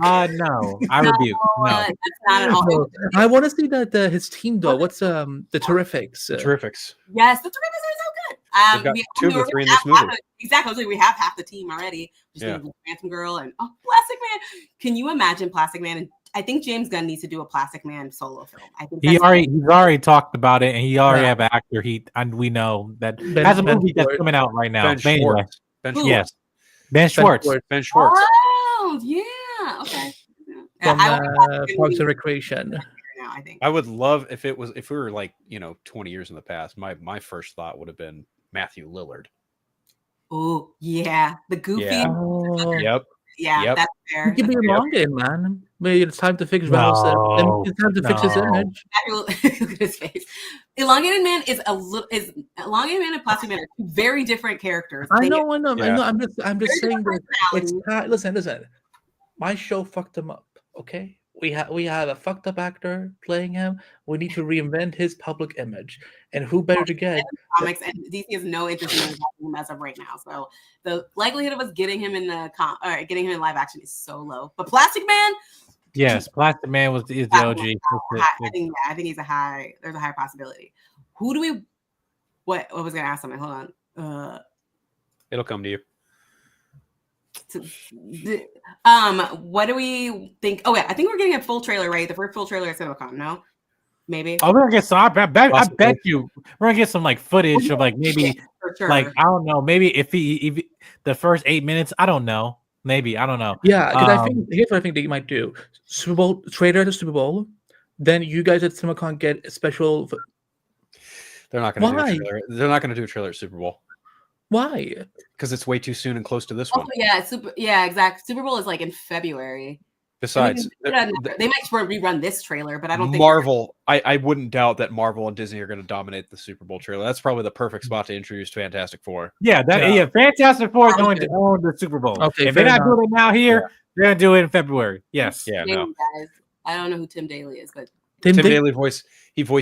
I rebuke. No. that's not at all. No, I want to see that his team though. What's the Terrifics? Terrifics. Yes, the Terrifics are so good. They've got two of the three in this movie. Exactly. I was like, we have half the team already. Just Yeah. Phantom Girl and Plastic Man. Can you imagine Plastic Man? And I think James Gunn needs to do a Plastic Man solo film. I think He's already talked about it, and he already have an actor. And we know that has a movie that's coming out right now. Ben Schwartz. Ben Schwartz. Yes, Ben Schwartz. Ben Schwartz. Oh yeah. Okay. From I would Parks and Recreation. now, I think. I would love if we were like 20 years in the past. My first thought would have been Matthew Lillard. Oh yeah, the goofy. Yeah. Oh. Yep. Yeah, Yep. that's fair. He can be elongated, man. Maybe it's time to fix Ramos. It's time to fix his image. Look at his face. Elongated Man is Elongated Man and Plastic Man are two very different characters. I know. Yeah. I'm just Very saying that it's personalities. listen. My show fucked him up. Okay, we have a fucked up actor playing him. We need to reinvent his public image, and who better to get? Comics, and DC has no interest in him as of right now. So the likelihood of us getting him in getting him in live action is so low. But Plastic Man, Yes, Plastic Man is the OG. I think he's there's a high possibility. Who do we? What was gonna ask something? Hold on. It'll come to you. What do we think? Oh yeah, I think we're getting a full trailer, right? The first full trailer at CinemaCon, no? Maybe. Oh, we're gonna get some. I bet you we're gonna get some like footage of like maybe For sure. like I don't know, maybe if the first 8 minutes, I don't know. Maybe I don't know. Yeah, because I think here's what I think they might do: Super Bowl trailer to Super Bowl. Then you guys at CinemaCon get a special. They're not going to do Why? a trailer. They're not going to do a trailer at Super Bowl Why? because it's way too soon and close to this Also, one. yeah, exactly. Super Bowl is like in February. Besides, they might rerun this trailer, but I don't think Marvel. I wouldn't doubt that Marvel and Disney are going to dominate the Super Bowl trailer. That's probably the perfect spot to introduce Fantastic Four. Yeah, Fantastic Four is going to own the Super Bowl. Okay, if they're not fair doing it now here, they're gonna do it in February. Yes. Yeah, Tim no. guys. I don't know who Tim Daly is, but Tim Daly voiced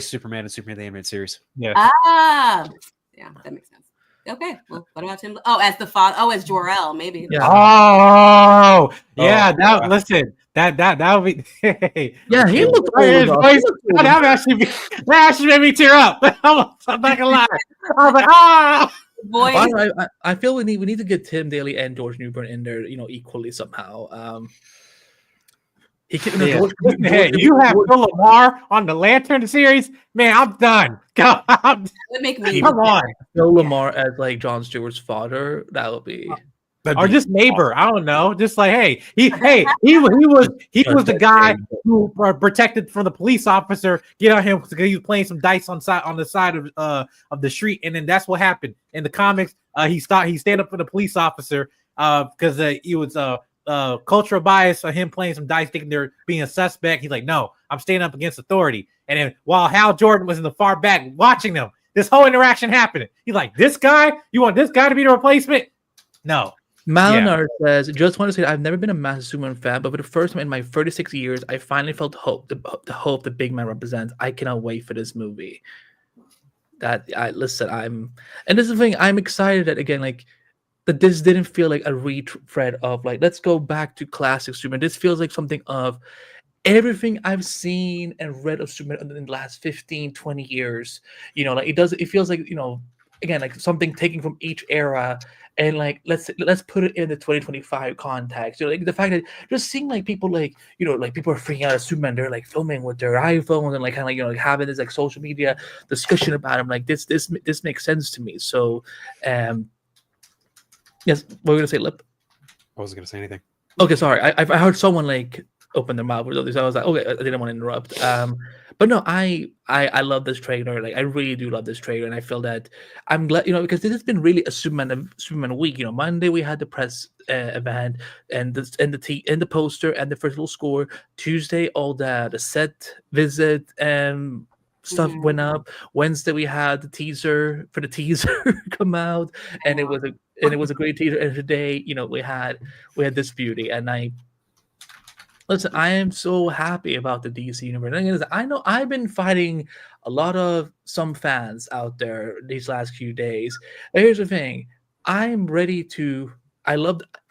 Superman in Superman the Animated Series. Yes. Yeah, that makes sense. Okay, well, what about Tim? Oh, as the father. Oh, as Jor-El, maybe. Yeah. Oh, yeah. Oh, Listen, that would be. Yeah, he looked His old. voice- that actually made me tear up. I'm not gonna lie. I was like, ah. Voice. I feel we need to get Tim Daly and George Newbern in there, equally somehow. He can. Yeah. Hey, you have Phil Lamar on the Lantern series, man. I'm done. Come That would make me. on, Phil Lamar as like Jon Stewart's father. That would be. or just neighbor. I don't know. Just like, hey, he was the guy who protected from the police officer. Get on him because he was playing some dice on the side of the street, and then that's what happened in the comics. He stand up for the police officer because he was cultural bias of him playing some dice, thinking they're being a suspect. He's like, no, I'm standing up against authority. And then while Hal Jordan was in the far back watching them, this whole interaction happening. He's like, this guy? You want this guy to be the replacement? No. Malinar says, just want to say I've never been a massive Superman fan, but for the first time in my 36 years, I finally felt hope, the hope the big man represents. I cannot wait for this movie. And this is the thing, I'm excited that again, like that this didn't feel like a retread of like, let's go back to classic Superman. This feels like something of everything I've seen and read of Superman in the last 15, 20 years. Like it feels like, again, like something taken from each era and like let's put it in the 2025 context. Like the fact that just seeing like people like like people are freaking out at Superman, they're like filming with their iPhones and like kind of like like having this like social media discussion about him. Like this makes sense to me. So yes, what were we gonna say, Lip? I wasn't gonna say anything. Okay, sorry. I heard someone like open their mouth with all this. I was like, okay, I didn't want to interrupt. But no, I love this trailer. Like I really do love this trailer, and I feel that I'm glad, because this has been really a Superman week. Monday we had the press event and the poster and the first little score. Tuesday all the set visit and stuff went up. Wednesday we had the teaser for the teaser come out, and it was a great teaser. And today, we had this beauty, and listen, I am so happy about the DC universe. And I know I've been fighting a lot of some fans out there these last few days. But here's the thing: I'm ready to. I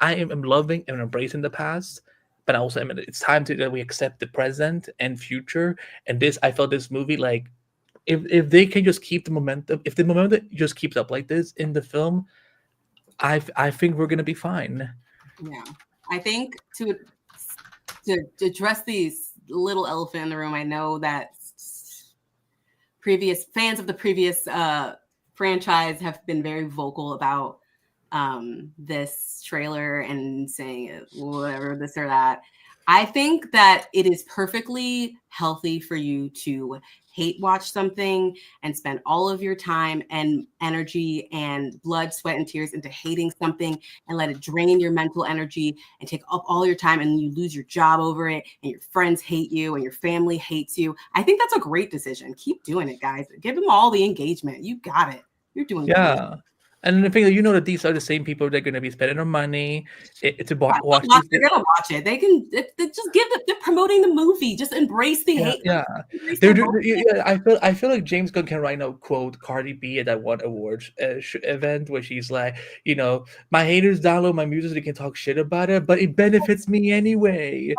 am loving and embracing the past, but also it's time that we accept the present and future. And I felt this movie like, if they can just keep the momentum, if the momentum just keeps up like this in the film, I think we're gonna be fine. Yeah, I think to address these little elephant in the room, I know that previous fans of the previous franchise have been very vocal about this trailer and saying whatever, this or that. I think that it is perfectly healthy for you to hate watch something and spend all of your time and energy and blood, sweat, and tears into hating something and let it drain your mental energy and take up all your time, and you lose your job over it and your friends hate you and your family hates you. I think that's a great decision. Keep doing it, guys. Give them all the engagement. You got it. You're doing great. And the thing that these are the same people that are going to be spending their money to watch. They're going to watch it. They can just they're promoting the movie. Just embrace the hate. Yeah, I feel like James Gunn can right now quote Cardi B at that one awards event where she's like, my haters download my music, they can talk shit about it, but it benefits me anyway.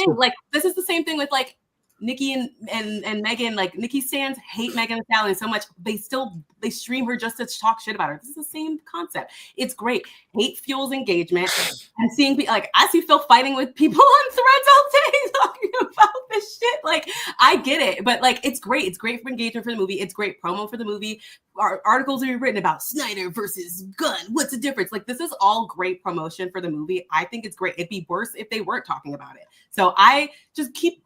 Like this is the same thing with like Nicki and Megan. Like Nicki stans hate Megan Thee Stallion so much, they stream her just to talk shit about her. This is the same concept. It's great. Hate fuels engagement, and seeing people like I see Phil fighting with people on Threads all day talking about this shit. Like I get it, but like it's great. It's great for engagement for the movie. It's great promo for the movie. Articles are written about Snyder versus Gunn. What's the difference? Like this is all great promotion for the movie. I think it's great. It'd be worse if they weren't talking about it. So I just keep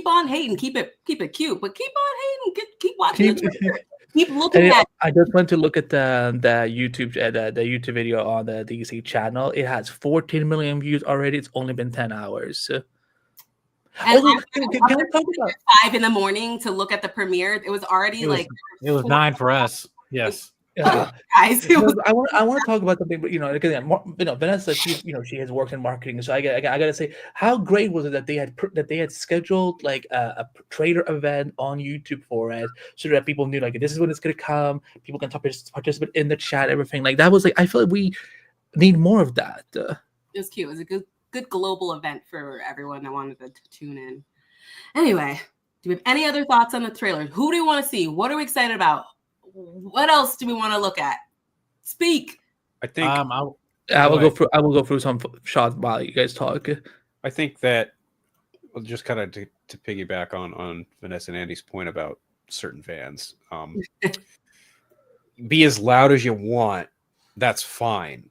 on hating, keep it cute, but keep on hating, keep watching the trailer. Keep looking at. I just went to look at the YouTube the YouTube video on the DC channel. It has 14 million views already. It's only been 10 hours. And can I talk about 5 a.m. to look at the premiere? It was already it was 9 for us. Yes. Guys, I want to talk about something, but Vanessa, she has worked in marketing, so I gotta say, how great was it that they had scheduled like a trailer event on YouTube for it, so that people knew like this is when it's gonna come, people can participate in the chat, everything like that. Was like, I feel like we need more of that. It was cute. It was a good global event for everyone that wanted to tune in. Anyway, do we have any other thoughts on the trailer? Who do we want to see? What are we excited about? What else do we want to look at? Speak. I think I will go through some shots while you guys talk. I think that just kind of to piggyback on Vanessa and Andy's point about certain fans. Be as loud as you want. That's fine.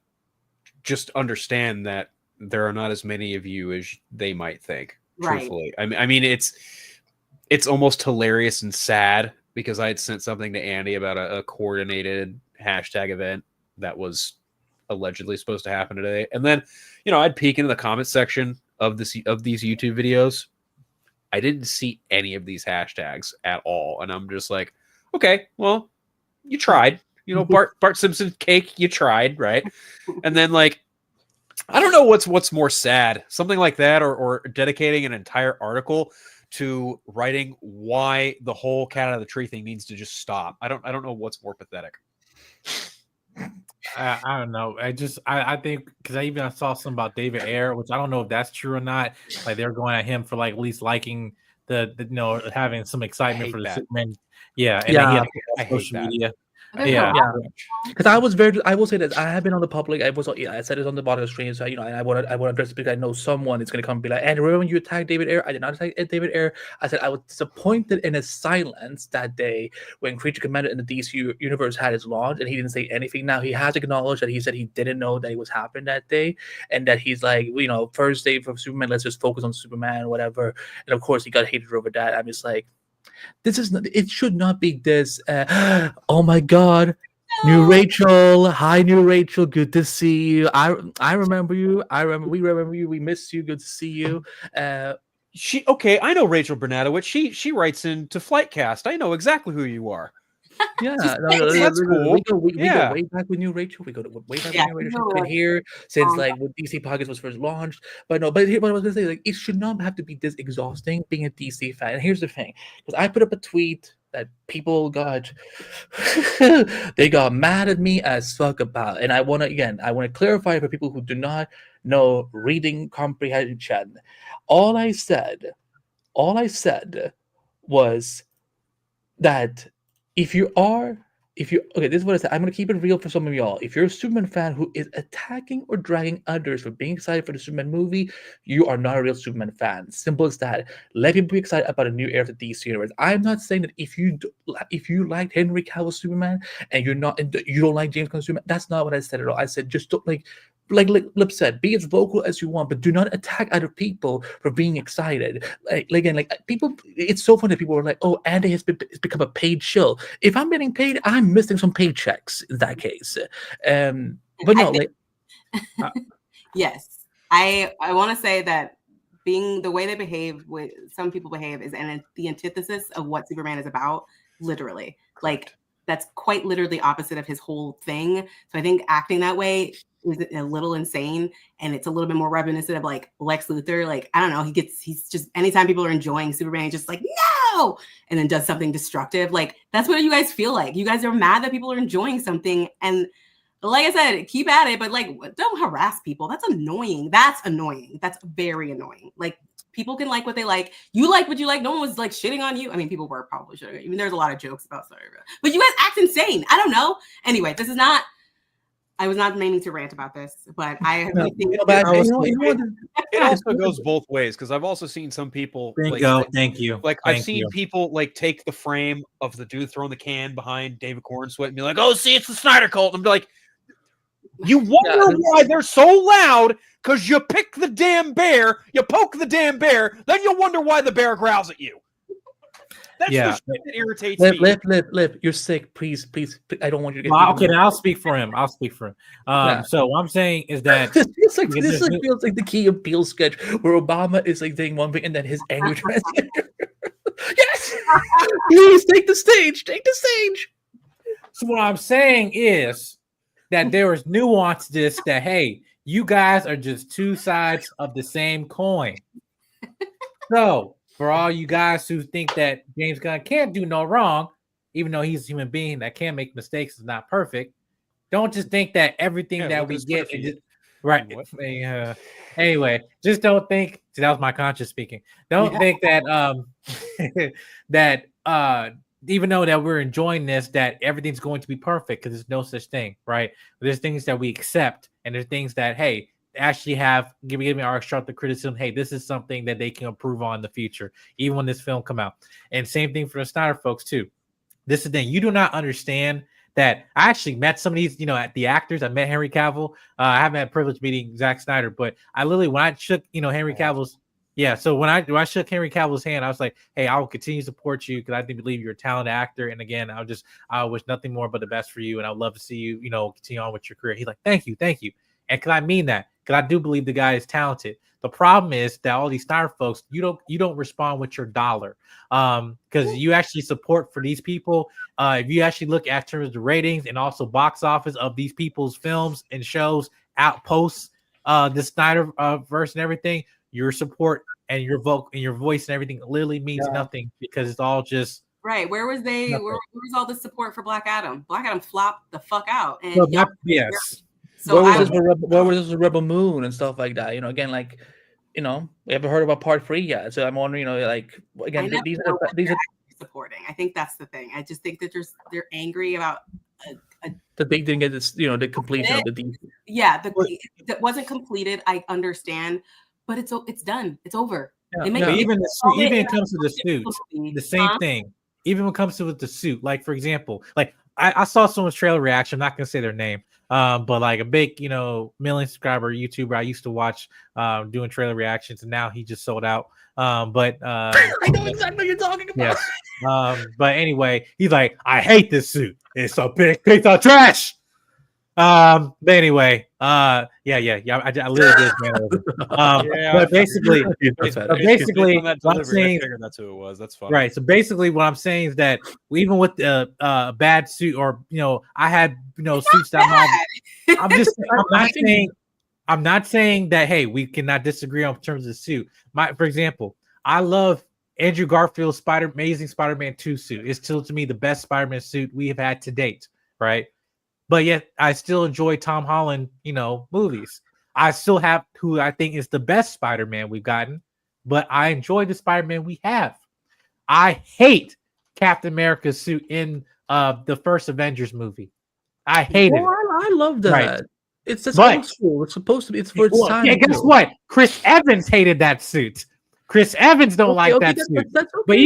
Just understand that there are not as many of you as they might think. Right. Truthfully, I mean it's almost hilarious and sad. Because I had sent something to Andy about a coordinated hashtag event that was allegedly supposed to happen today. And then, I'd peek into the comment section of these YouTube videos. I didn't see any of these hashtags at all. And I'm just like, okay, well, you tried. You know, Bart Simpson cake, you tried, right? And then like, I don't know what's more sad, something like that, or dedicating an entire article to writing why the whole cat out of the tree thing needs to just stop. I don't know what's more pathetic. I don't know. I think because I saw something about David Ayer, which I don't know if that's true or not. Like they're going at him for like at least liking the having some excitement for the Superman. Yeah, and then he had social media. Yeah. Because I will say that I have been on the public. I said it on the bottom of the screen. So I want to address it because I know someone is going to come and be like, and remember when you attacked David Ayer? I did not attack David Ayer. I said I was disappointed in his silence that day when Creature Commander in the DC universe had his launch, and he didn't say anything. Now he has acknowledged that he said he didn't know that it was happening that day, and that he's like, first day for Superman, let's just focus on Superman, whatever. And of course, he got hated over that. I'm just like, it should not be this. Oh my God. New Rachel, hi, new Rachel. Good to see you. I remember you. We remember you. We miss you. Good to see you. I know Rachel Bernatowicz. She writes into Flightcast. I know exactly who you are. Yeah, that's cool. We go way back with New Rachel. We go way back with New Rachel. She's been here since like when DC Podcast was first launched. But I was gonna say, like, it should not have to be this exhausting being a DC fan. And here's the thing, because I put up a tweet that people got they got mad at me as fuck about, and I want to clarify for people who do not know reading comprehension. All I said was that this is what I said. I'm gonna keep it real for some of y'all. If you're a Superman fan who is attacking or dragging others for being excited for the Superman movie, you are not a real Superman fan. Simple as that. Let people be excited about a new era of the DC universe. I'm not saying that if you liked Henry Cavill's Superman and you don't like James Gunn's Superman, that's not what I said at all. I said just don't like Lip said, be as vocal as you want, but do not attack other people for being excited. People, it's so funny that people are like, oh, Andy has become a paid shill. If I'm getting paid, I'm missing some paychecks in that case. But no, yes, I want to say that being the way they behave, with some people behave, is the antithesis of what Superman is about, literally. Correct. Like, that's quite literally opposite of his whole thing. So I think acting that way is a little insane, and it's a little bit more reminiscent of like Lex Luthor. Like, I don't know, he's just, anytime people are enjoying Superman, he's just like, no, and then does something destructive. Like, that's what you guys feel like. You guys are mad that people are enjoying something, and like I said, keep at it, but like, don't harass people. That's annoying. That's very annoying. Like, people can like what they like. You like what you like. No one was like shitting on you. I mean, people were probably shitting. Even there's a lot of jokes about Sorry, but you guys act insane. I don't know. Anyway, I was not meaning to rant about this, but it also goes both ways, because I've also seen some people. Thank you. Like, I've seen people like take the frame of the dude throwing the can behind David Cornsweet and be like, "Oh, see, it's the Snyder Cult," and be like, you wonder why they're so loud, because you pick the damn bear, you poke the damn bear, then you'll wonder why the bear growls at you. That's the shit that irritates me. Lip, you're sick. Please. I don't want you to get. Okay, then I'll speak for him. So what I'm saying is that this feels like the Key and Peele sketch where Obama is like saying one thing and then his anger transgender. Yes, please take the stage. So what I'm saying is that there is nuance to this, that hey, you guys are just two sides of the same coin. So for all you guys who think that James Gunn can't do no wrong, even though he's a human being that can make mistakes, is not perfect, don't just think that everything that we get is just, right. Anyway, just don't think. See, that was my conscience speaking. Don't think that even though that we're enjoying this, that everything's going to be perfect, because there's no such thing, right? There's things that we accept, and there's things that, hey, actually have give me our constructive criticism. Hey, this is something that they can improve on in the future, even when this film come out. And same thing for the Snyder folks too. This is the thing, you do not understand that I actually met some of these, at the actors. I met Henry Cavill. I haven't had the privilege of meeting Zack Snyder, but I literally, when I shook, Henry Cavill's. Yeah, so when I shook Henry Cavill's hand, I was like, hey, I will continue to support you, because I believe you're a talented actor. And again, I wish nothing more but the best for you. And I'd love to see you, continue on with your career. He's like, thank you. And because I mean that, because I do believe the guy is talented. The problem is that all these Snyder folks, you don't respond with your dollar, because you actually support for these people. If you actually look at terms of the ratings and also box office of these people's films and shows out post the Snyder verse and everything, your support and your vote and your voice and everything literally means nothing, because it's all just right. Where was where was all the support for Black Adam? Black Adam flopped the fuck out. And yes. So where was this Rebel Moon and stuff like that? Again, like, we haven't heard about part 3 yet. So I'm wondering, like, again, these are supporting. I think that's the thing. I just think that they're angry about that they didn't get this, the completion of the DC. Yeah, that wasn't completed. I understand, but it's done. It's over. Yeah. Even when it comes to the suits, the same thing. Even when it comes to the suit, like for example, like I saw someone's trailer reaction. I'm not gonna say their name, but like a big, million subscriber YouTuber I used to watch doing trailer reactions, and now he just sold out. But I know exactly what you're talking about. Yes. But anyway, he's like, I hate this suit. It's a big piece of trash. But anyway, I literally did man over. But basically, what I'm saying, that's who it was. That's fine. Right. So basically, what I'm saying is that even with the bad suit, or I had suits that I'm not saying that, hey, we cannot disagree on terms of the suit. For example, I love Andrew Garfield's Amazing Spider-Man 2 suit. It's still to me the best Spider-Man suit we have had to date, right? But yet I still enjoy Tom Holland, movies. I still have who I think is the best Spider-Man we've gotten, but I enjoy the Spider-Man we have. I hate Captain America's suit in the first Avengers movie. I hate it. I love that. Right. It's just old school. It's supposed to be. It's for its time. Yeah, guess what? Chris Evans hated that suit. Chris Evans don't like that suit. That's okay, but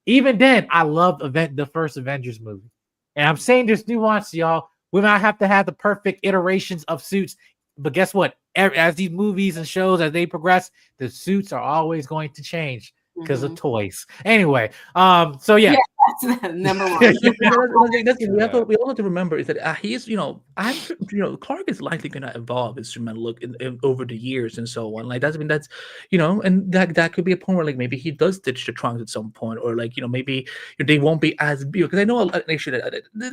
even then, I love the first Avengers movie. And I'm saying there's nuance, y'all. We might have to have the perfect iterations of suits, but guess what? As these movies and shows, as they progress, the suits are always going to change because of toys. Anyway, so yeah. That's number one. We all have to remember is that he's, Clark is likely going to evolve his Superman look over the years and so on. Like that's and that could be a point where like maybe he does ditch the trunks at some point, or like maybe they won't be as big. Because I know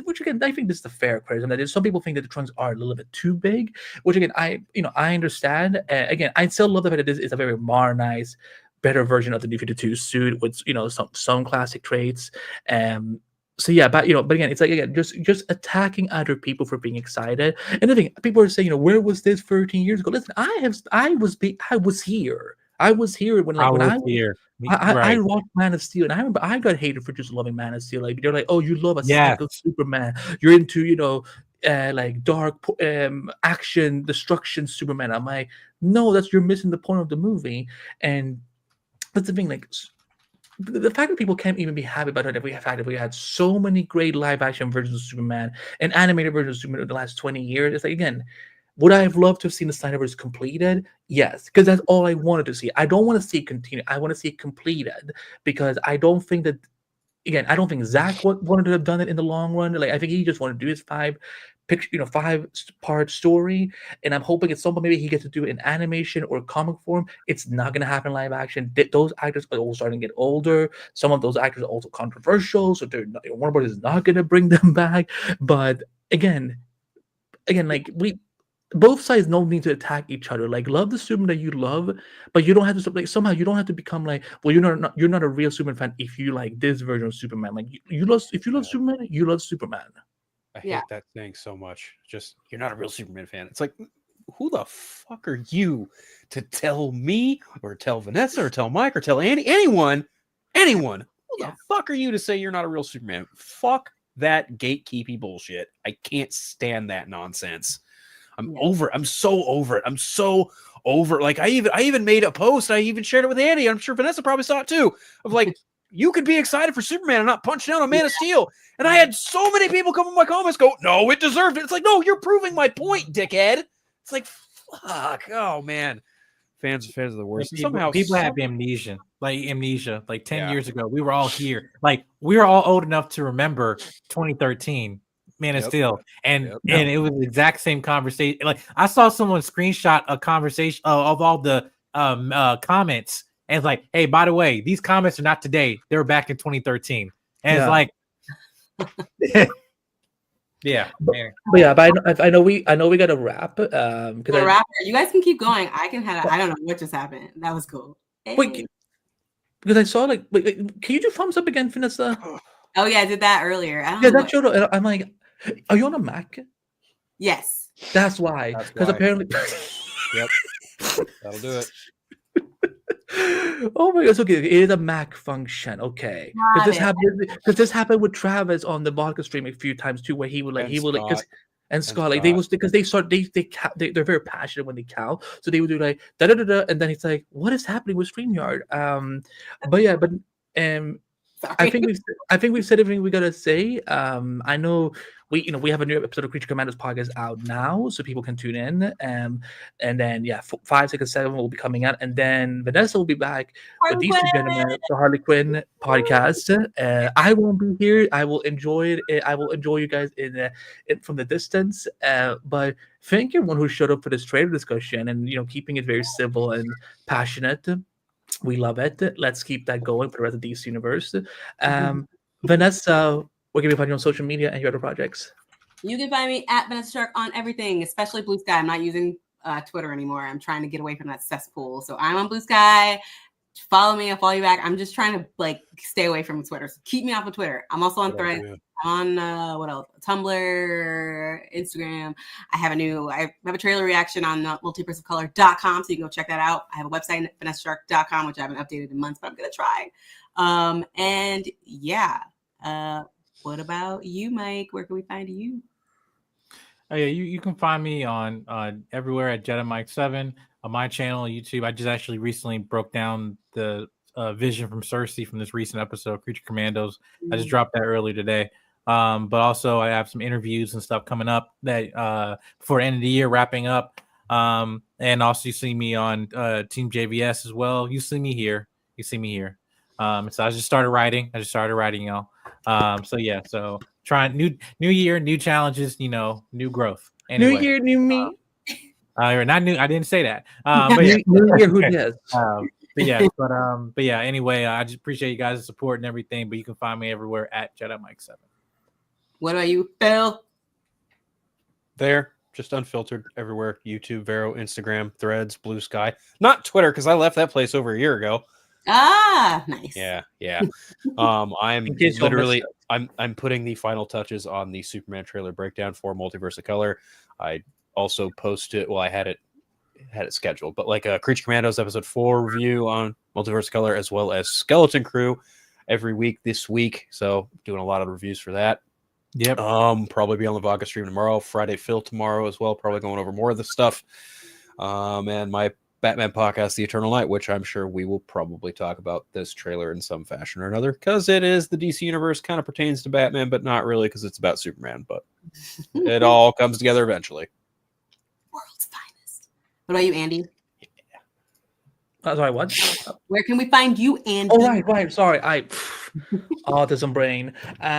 which again I think this is the fair criticism that some people think that the trunks are a little bit too big, which again I understand. Again, I still love the fact that this is a very modernized, better version of the New 52 suit with some classic traits. So yeah, but again, it's like again just attacking other people for being excited. And the thing, people are saying, where was this 13 years ago? Listen, I was here. I was here when I watched Man of Steel, and I remember I got hated for just loving Man of Steel. Like they're like, oh, you love a cycle Superman. You're into like dark action destruction Superman. I'm like, no, you're missing the point of the movie. And that's the thing, like the fact that people can't even be happy about it, that we had so many great live action versions of Superman and animated versions of Superman in the last 20 years. It's like, again, would I have loved to have seen the Snyderverse completed? Yes, because that's all I wanted to see. I don't want to see it continue. I want to see it completed, because I don't think that, again, I don't think Zach wanted to have done it in the long run. Like I think he just wanted to do his 5-part story, and I'm hoping at some point maybe he gets to do it in animation or comic form. It's not going to happen live action. Those actors are all starting to get older. Some of those actors are also controversial, so Warner Bros. Is not going to bring them back. But again, like both sides don't need to attack each other. Like, love the Superman that you love, but you don't have to somehow you don't have to become like, well, you're not a real Superman fan if you like this version of Superman. Like if you love Superman, you love Superman. I hate that saying so much. Just, you're not a real Superman fan. It's like, who the fuck are you to tell me or tell Vanessa or tell Mike or tell Andy, anyone? Who the fuck are you to say you're not a real Superman? Fuck that gatekeepy bullshit. I can't stand that nonsense. I'm over it. I'm so over it. I'm so over. Like I even made a post. I even shared it with Andy. I'm sure Vanessa probably saw it too. Of like, you could be excited for Superman and not punch down on Man of Steel. And I had so many people come in my comments go, no, it deserved it. It's like, no, you're proving my point, dickhead. It's like, fuck. Oh, man. Fans of the worst. People have amnesia. Like 10 years ago, we were all here. Like, we were all old enough to remember 2013 Man of Steel, and Yep. it was the exact same conversation. Like I saw someone screenshot a conversation of all the comments, and it's like, hey, by the way, these comments are not today; they were back in 2013, and it's like, yeah, but yeah, but I know we got to wrap. Rapper, you guys can keep going. I don't know what just happened. That was cool. Hey. Wait, because I saw like, wait, can you do thumbs up again, Vanessa? Oh yeah, I did that earlier. That showed up. I'm like, are you on a Mac? Yes. That's why. Because apparently. Yep. That'll do it. Oh my god! Okay, it is a Mac function. Okay, because this happened with Travis on the vodka stream a few times too, where he would and Scott like they're very passionate when they count, so they would do like da da da da, and then it's like, what is happening with StreamYard? I think we've said everything we gotta say. I know we have a new episode of Creature Commandos podcast out now, so people can tune in. And then 5, 6, and 7 will be coming out, and then Vanessa will be back with these two gentlemen, the Harley Quinn podcast. I won't be here. I will enjoy it. I will enjoy you guys in from the distance. But thank everyone who showed up for this trailer discussion and keeping it very civil and passionate. We love it. Let's keep that going for the rest of DC universe. Vanessa, where can we find you on social media and your other projects? You can find me at Vanessa Shark on everything, especially Blue Sky. I'm not using Twitter anymore. I'm trying to get away from that cesspool. So I'm on Blue Sky. Follow me. I'll follow you back. I'm just trying to stay away from Twitter. So keep me off of Twitter. I'm also on Threads. On what else? Tumblr, Instagram. I have a trailer reaction on multiverseofcolor.com, so you can go check that out. I have a website, vanessashark.com, which I haven't updated in months, but I'm gonna try. What about you, Mike? Where can we find you? Oh yeah, you can find me on everywhere at Jedi Mike 7 on my channel, YouTube. I just actually recently broke down the vision from Cersei from this recent episode of Creature Commandos. I just dropped that earlier today. But also I have some interviews and stuff coming up that before the end of the year, wrapping up. And also you see me on Team JVS as well. You see me here. So I just started writing. Y'all. So trying new year, new challenges, new growth. Anyway, new year, new me. Not new. I didn't say that. New year, who does? But yeah. Anyway, I just appreciate you guys' support and everything. But you can find me everywhere at Jedi Mike 7. What about you, Phil? There, just unfiltered everywhere. YouTube, Vero, Instagram, Threads, Blue Sky. Not Twitter, because I left that place over a year ago. Ah, nice. Yeah. I'm literally I'm putting the final touches on the Superman trailer breakdown for Multiverse of Color. I also posted. Well, I had it scheduled, but like a Creature Commandos episode 4 review on Multiverse of Color, as well as Skeleton Crew every week this week. So doing a lot of reviews for that. Yep. Probably be on the Vodka stream tomorrow. Friday Phil tomorrow as well. Probably going over more of the stuff. And my Batman podcast, The Eternal Night, which I'm sure we will probably talk about this trailer in some fashion or another, because it is the DC universe, kind of pertains to Batman, but not really, because it's about Superman. But it all comes together eventually. World's finest. What about you, Andy? Sorry, what? Where can we find you, Andy? Oh, right. Sorry, autism brain.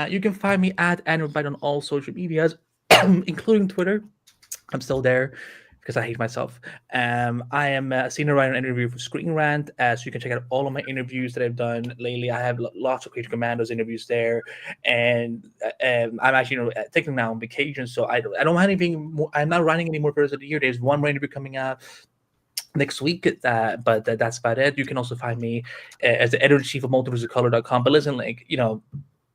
You can find me at Andrew Bite on all social medias, including Twitter. I'm still there because I hate myself. I am a senior writer and interviewer for Screen Rant, so you can check out all of my interviews that I've done lately. I have lots of Creature Commandos interviews there, and I'm actually taking now on vacation, so I don't have anything more. I'm not writing any more for the rest of the year. There's one more interview coming out next week, but that's about it. You can also find me as the editor-in-chief of multiverseofcolor.com. But listen,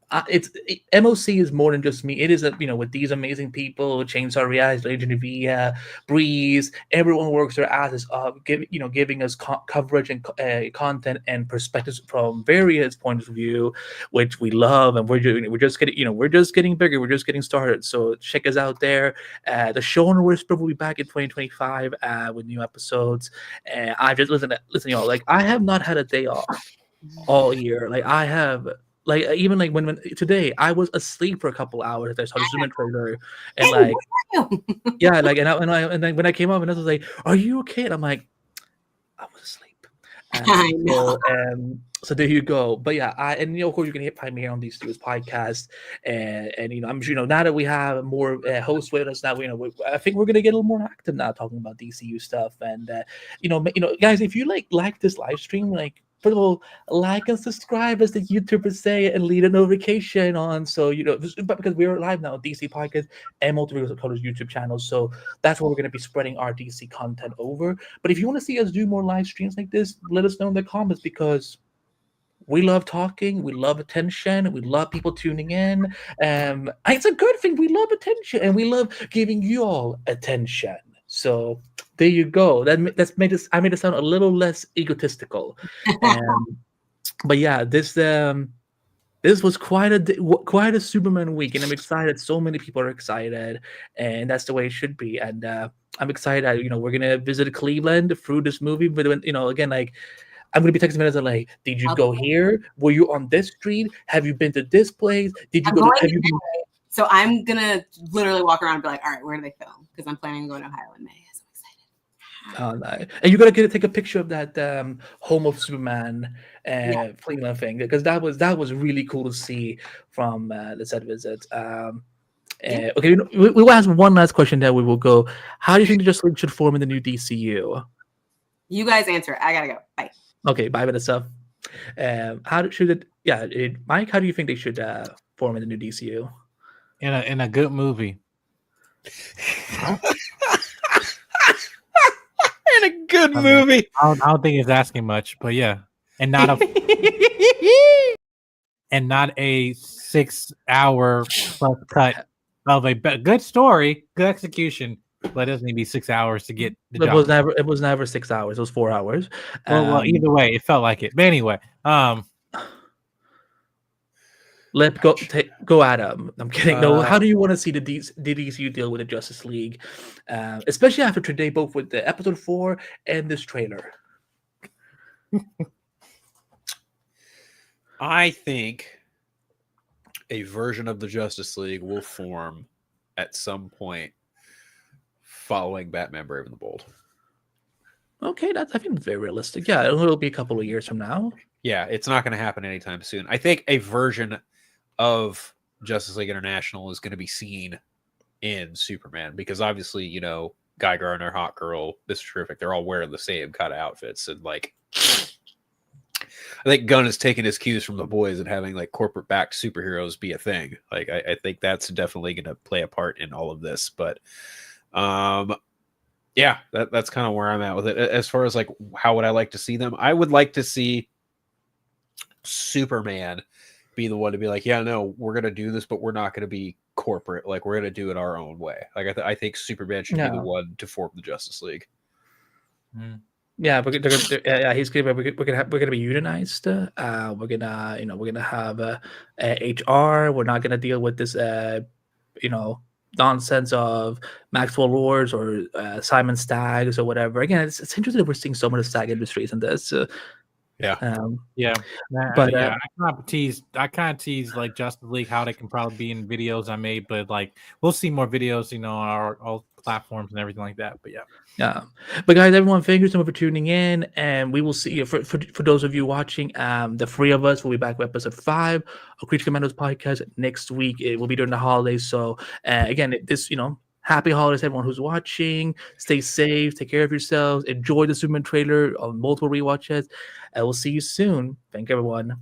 MOC is more than just me. It is with these amazing people, Chainsaw React, Legend Via, Breeze, everyone works their asses off, giving us coverage and content and perspectives from various points of view, which we love, and we're just getting bigger. We're just getting started. So check us out there. The Show and Whisper will be back in 2025 with new episodes. I just listen, y'all. I have not had a day off all year. I have. Even when today I was asleep for a couple hours. I saw the Superman trailer, and and then when I came up, and I was like, "Are you okay?" And I'm like, "I was asleep." I know. So there you go. But yeah, of course you can find me here on these studios podcast, and I'm sure now that we have more hosts with us now, I think we're gonna get a little more active now talking about DCU stuff, and guys, if you like this live stream, first of all, like and subscribe, as the YouTubers say, and leave a notification on. So but because we're live now, DC podcast and Multiverse of Colors YouTube channels, so that's where we're going to be spreading our DC content over. But if you want to see us do more live streams like this, let us know in the comments, because we love talking, we love attention, we love people tuning in. It's a good thing. We love attention, and we love giving you all attention. So there you go. That's made us. I made it sound a little less egotistical. But yeah, this was quite a Superman week, and I'm excited. So many people are excited, and that's the way it should be. And I'm excited. We're gonna visit Cleveland through this movie. But again, I'm gonna be texting Vanessa did you go here? Were you on this street? Have you been to this place? Did you go? Have you been? So I'm gonna literally walk around and be like, all right, where do they film? Because I'm planning on going to Ohio in May. So I'm excited. Oh, nice. And you gotta take a picture of that Home of Superman Cleveland thing, because that was really cool to see from the set visit. Okay, we will ask one last question. Then we will go. How do you think the Justice League should form in the new DCU? You guys answer it. I gotta go. Bye. Okay, bye, Vanessa. Mike, how do you think they should form in the new DCU? In a good movie. In a good movie. I don't think it's asking much, but yeah, and not a 6-hour plus cut of a good story, good execution, but it doesn't need to be 6 hours to get the job. It was never 6 hours. It was 4 hours. Well, either way, it felt like it. But anyway, let go Adam. I'm kidding. No, how do you want to see the DCU deal with the Justice League, especially after today, both with the episode 4 and this trailer? I think a version of the Justice League will form at some point following Batman Brave and the Bold. Okay, I think that's very realistic. Yeah, it'll be a couple of years from now. Yeah, it's not going to happen anytime soon. I think a version of Justice League International is going to be seen in Superman, because obviously, Guy Gardner, Hawk Girl, Mr. Terrific, they're all wearing the same kind of outfits, and I think Gunn has taken his cues from the boys and having corporate backed superheroes be a thing. I think that's definitely going to play a part in all of this. But yeah, that's kind of where I'm at with it. As far as how would I like to see them? I would like to see Superman be the one to be yeah, no, we're going to do this, but we're not going to be corporate. We're going to do it our own way. I think Superman should be the one to form the Justice League. Yeah, he's gonna. We're gonna be unionized. We're gonna have HR. We're not gonna deal with this, nonsense of Maxwell Lords or Simon Staggs or whatever. Again, it's interesting that we're seeing so many SAG industries in this. But I kind of tease Justice League how they can probably be in videos I made, but we'll see more videos, on our all platforms and everything like that. But yeah. But guys, everyone, thank you so much for tuning in, and we will see you for those of you watching. The three of us will be back with episode 5 of Creature Commandos podcast next week. It will be during the holidays, so again, happy holidays, everyone who's watching. Stay safe, take care of yourselves, enjoy the Superman trailer on multiple rewatches, and we'll see you soon. Thank you, everyone.